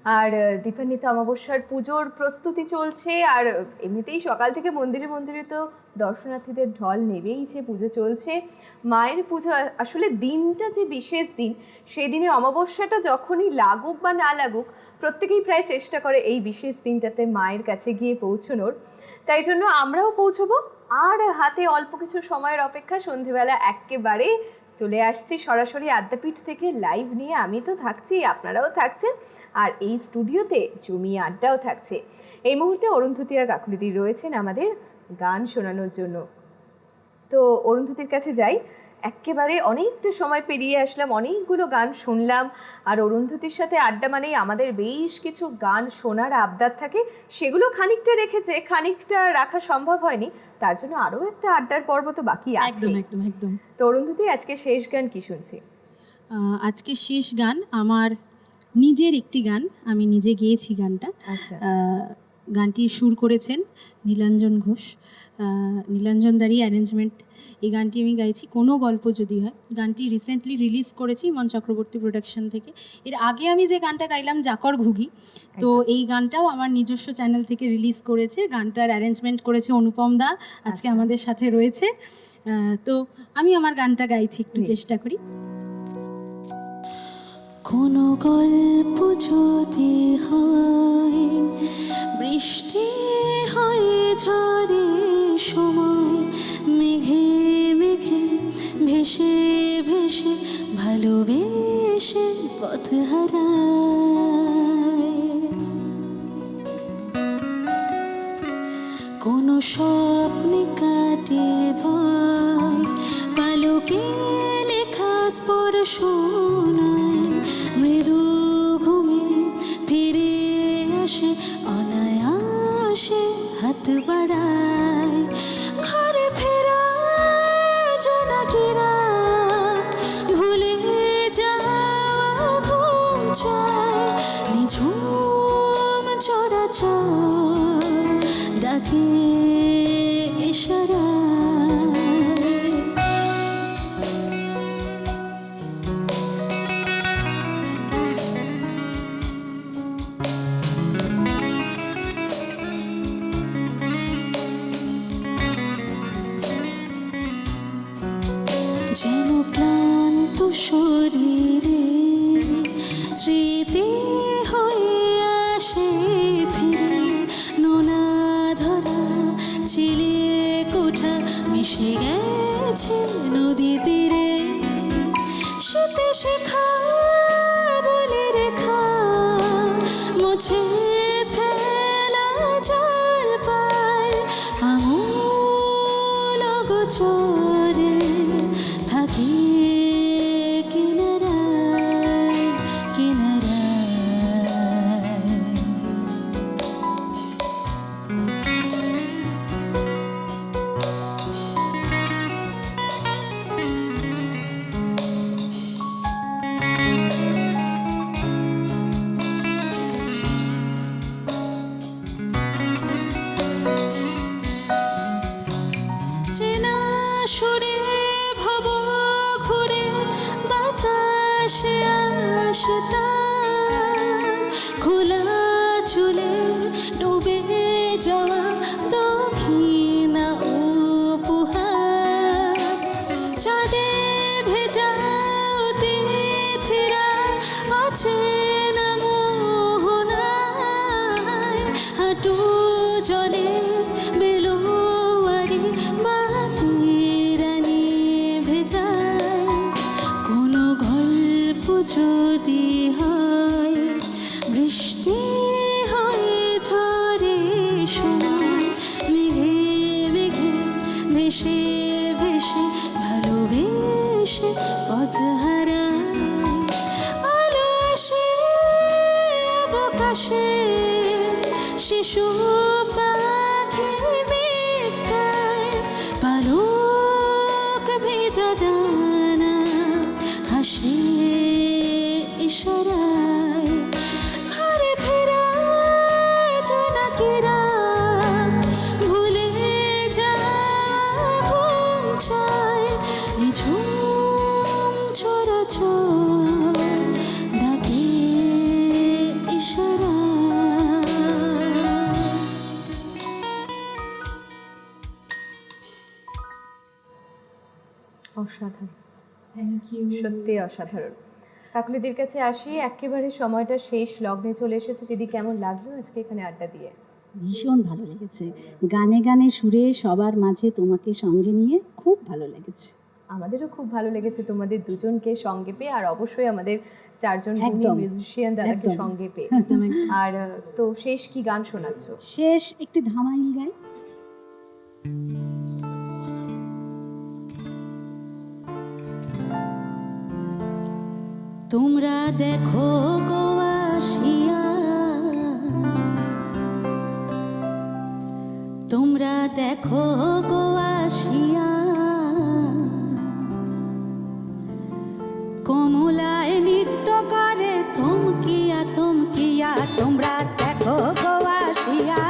Speaker 2: আর দীপান্বিত অমাবস্যার পুজোর প্রস্তুতি চলছে, আর এমনিতেই সকাল থেকে মন্দিরে মন্দিরে তো দর্শনার্থীদের ঢল নেবেইছে, পুজো চলছে। মায়ের পুজো আসলে দিনটা যে বিশেষ দিন, সেই দিনে অমাবস্যাটা যখনই লাগুক বা না লাগুক, প্রত্যেকেই প্রায় চেষ্টা করে এই বিশেষ দিনটাতে মায়ের কাছে গিয়ে পৌঁছনোর। তাই জন্য আমরাও পৌঁছবো, আর হাতে অল্প কিছু সময়ের অপেক্ষা। সন্ধেবেলা একেবারে চলে আসছি সরাসরি আদ্যাপীঠ থেকে লাইভ নিয়ে। আমি তো থাকছি, আপনারাও থাকছেন, আর এই স্টুডিওতে জমিয়ে আড্ডাও থাকছে। এই মুহূর্তে অরুন্ধতী আর কাকুলিদি রয়েছেন আমাদের গান শোনানোর জন্য। তো অরুন্ধতীর কাছে যাই। একেবারে অনেকটা সময় পেরিয়ে আসলাম, অনেকগুলো গান শুনলাম, আর অরুন্ধতীর সাথে আড্ডা মানেই আমাদের বেশ কিছু গান শোনার আবদার থাকে। সেগুলো খানিকটা রেখেছে, খানিকটা রাখা সম্ভব হয়নি, তার জন্য আরও একটা আড্ডার পর্ব তো বাকি আছে।
Speaker 3: একদম একদম একদম।
Speaker 2: তো অরুন্ধতী, আজকে শেষ গান কি শুনছি?
Speaker 3: আজকে শেষ গান আমার নিজের একটি গান, আমি নিজে গেয়েছি গানটা।
Speaker 2: আচ্ছা।
Speaker 3: গানটি সুর করেছেন নীলাঞ্জন ঘোষ, নীলাঞ্জনদারি অ্যারেঞ্জমেন্ট। এই গানটি আমি গাইছি, কোনো গল্প যদি হয়। গানটি রিসেন্টলি রিলিজ করেছি ইমন চক্রবর্তী প্রোডাকশন থেকে। এর আগে আমি যে গানটা গাইলাম জাকর ঘুঘি, তো এই গানটাও আমার নিজস্ব চ্যানেল থেকে রিলিজ করেছে। গানটার অ্যারেঞ্জমেন্ট করেছে অনুপম দা, আজকে আমাদের সাথে রয়েছে। তো আমি আমার গানটা গাইছি, একটু চেষ্টা করি।
Speaker 5: কোনো গল্প যদি হয়, বৃষ্টি হয়ে ঝড়ে সময়, মেঘে মেঘে ভেসে ভেসে ভালোবেসে পথ হারায়, কোনো স্বপ্নে কাটে ভয়, পালকে লেখা স্পর্শ নাই, মৃদু ঘুমে ফিরে আসে অনায়াসে হাত বাড়ায়, ঘরে ফেরা জোনাকিরা ভুলে যাওয়া ঘুম চায়, নিঝুম চরাচর ডাকে ইশারায়। যেন ক্লান্ত শরীরে স্মৃতি হয়ে আসে ফিরে, নোনা ধরা চিলিয়ে কোঠা মিশে গেছে নদী তীরে, শীতে শেখা বলে রেখা মুছে ফেলা জল পায়, আঙুল গোচরে থাকে কিনারায় কিনারায়। চেনা সুরে ভব ঘুরে বাতাসে আসতা, খোলা চুলে ডুবে যাওয়া দক্ষিণা উপহার, চাঁদে ভেজা অতিথিরা অচেনা মোহনায়, হাঁটু জলে বেলোয়ারি বাতিরানি ভেজায়, কোনো গল্প যদি হয়, বৃষ্টি হয়ে ঝরে সময়, মেঘে মেঘে ভেসে ভেসে ভালোবেসে পথ হারায়, আলো আসে অবকাশে শিশু পাখি বিকায়, পালক ভেজা দানা হাসে ইশারায়, ঘরে ফেরা জোনাকিরা ভুলে যাওয়া ঘুম চায়, নিঝুম চরাচর ডাকে ইশারায়।
Speaker 2: অসাধারণ,
Speaker 3: থ্যাংক ইউ।
Speaker 2: সত্যি অসাধারণ। কাকলিদির কাছে আসি, একেবারে সময়টা শেষ লগ্নে চলে এসেছে। দিদি, কেমন লাগলো আজকে এখানে আড্ডা দিয়ে?
Speaker 4: ভীষণ ভালো লেগেছে, গানে গানে সুরে সবার মাঝে তোমাকে সঙ্গে নিয়ে খুব ভালো লেগেছে।
Speaker 2: আমাদেরও খুব ভালো লেগেছে তোমাদের দুজনকে সঙ্গে পেয়ে, আর অবশ্যই আমাদের চারজন
Speaker 4: একদম,
Speaker 2: মিউজিশিয়ান দাদাকে
Speaker 4: একদম।
Speaker 2: সঙ্গে পেয়ে।
Speaker 3: একদম একদম।
Speaker 2: আর তো শেষ কি গান শোনাচ্ছ?
Speaker 4: শেষ একটি ধামাইল গাই।
Speaker 5: তোমরা দেখো গো আসিয়া, তোমরা দেখো গো আসিয়া, কমলায় নৃত্য করে থমকিয়া থমকিয়া। তোমরা দেখো গো আসিয়া,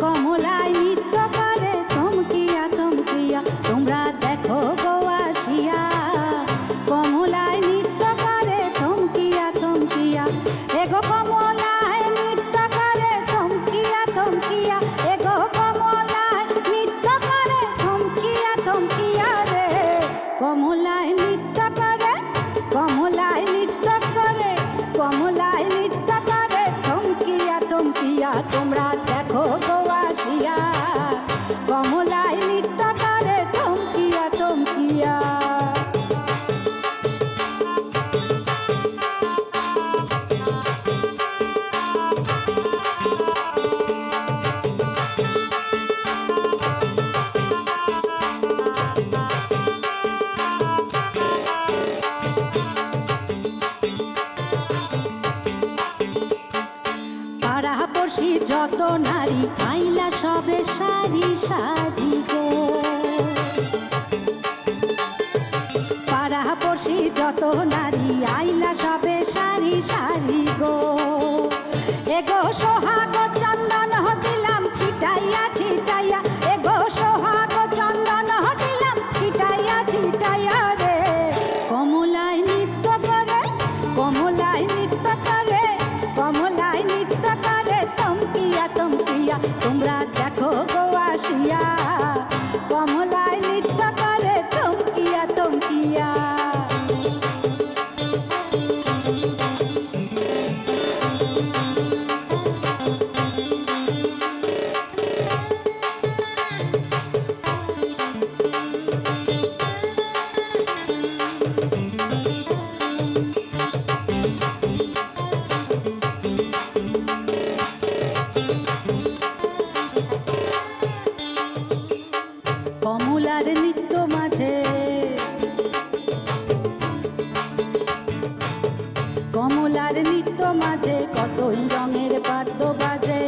Speaker 5: কমলায় নৃত্য করে থমকিয়া থমকিয়া। তোমরা দেখো গো আসিয়া, কমলায় নৃত্য করে থমকিয়া থমকিয়া। এগো কমলায় নৃত্য করে থমকিয়া থমকিয়া, এগো কমলায় নৃত্য করে থমকিয়া থমকিয়া রে। কমলায় নৃত্য করে, কমলায় নৃত্য করে, কমলায় নৃত্য করে থমকিয়া থমকিয়া। তোমরা দেখো গো আসিয়া, কমলায় নৃত্য করে থমকিয়া থমকিয়া। পাড়াপড়শি যত নারী আইলা সবে সারি সারি গো। পাড়াপড়শি যত নারী আইলা সবে সারি সারি গো। এগো সোহাগ চন্দন দিলাম ছিটাইয়া ছিটাইয়া, এগো সোহাগ চন্দন দিলাম ছিটাইয়া ছিটাইয়া রে। কমলায় নৃত্য করে, কমলায় নৃত্য করে, কমলায় নৃত্য করে থমকিয়া থমকিয়া। তোমরা দেখো গো আসিয়া, কমলায় নৃত্য করে থমকিয়া থমকিয়া। কমলার নৃত্য মাঝে, কমলার নৃত্য মাঝে কতই রঙের বাদ্য বাজে।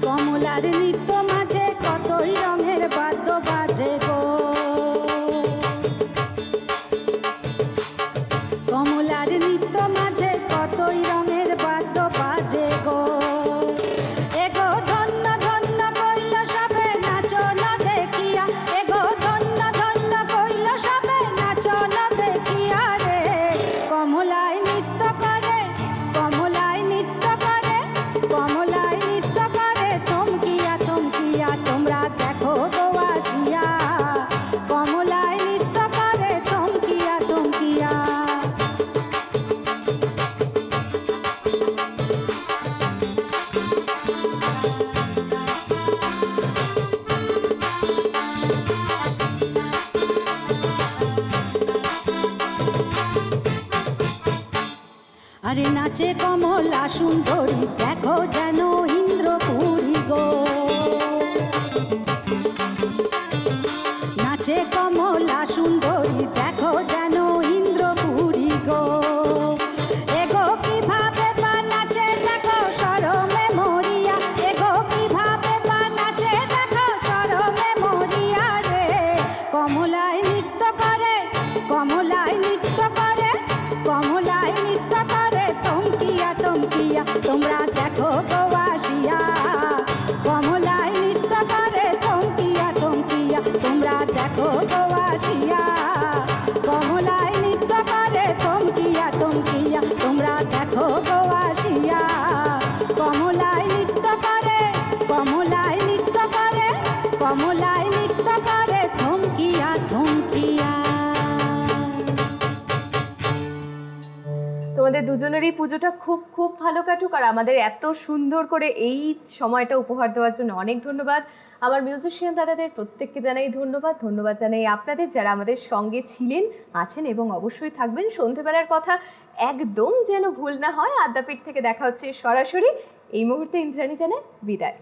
Speaker 5: কমলার নৃত্য মাঝে কতই রঙের বাদ্য বাজে গো। কমলার নৃত্য মাঝে কতই রঙের বাদ্য বাজে গো। এগো ধন্য ধন্য কইল সবে নাচন দেখিয়া, এগো ধন্য ধন্য কইল সবে নাচন দেখিয়া রে। কমলায় নৃত্য করে, কমলায় নৃত্য করে, কমলায় নৃত্য করে থমকিয়া থমকিয়া। তোমরা দেখো গো আসিয়া, কমলায় নৃত্য করে থমকিয়া থমকিয়া। আরে নাচে কমলা সুন্দরী দেখো যেন ইন্দ্রপুরী গো। নাচে কমলা সুন্দরী দেখো যেন ইন্দ্রপুরী গো। এগো কিভাবে পা নাচে দেখো সরমে মরিয়া, এগো কিভাবে পা নাচে দেখো সরমে মরিয়া রে। কমলায় নৃত্য করে, কমলায় নৃত্য করে, কমলায় নৃত্য করে থমকিয়া থমকিয়া। তোমরা দেখো গো আসিয়া, কমলা
Speaker 2: তোমাদের দুজনেরই পুজোটা খুব খুব ভালো কাটুক, আর আমাদের এত সুন্দর করে এই সময়টা উপহার দেওয়ার জন্য অনেক ধন্যবাদ। আমার মিউজিশিয়ান দাদাদের প্রত্যেককে জানাই ধন্যবাদ জানাই আপনাদের যারা আমাদের সঙ্গে ছিলেন, আছেন এবং অবশ্যই থাকবেন। সন্ধেবেলার কথা একদম যেন ভুল না হয়। আদ্যাপীঠ থেকে দেখা হচ্ছে সরাসরি। এই মুহূর্তে ইন্দ্রাণী জানায় বিদায়।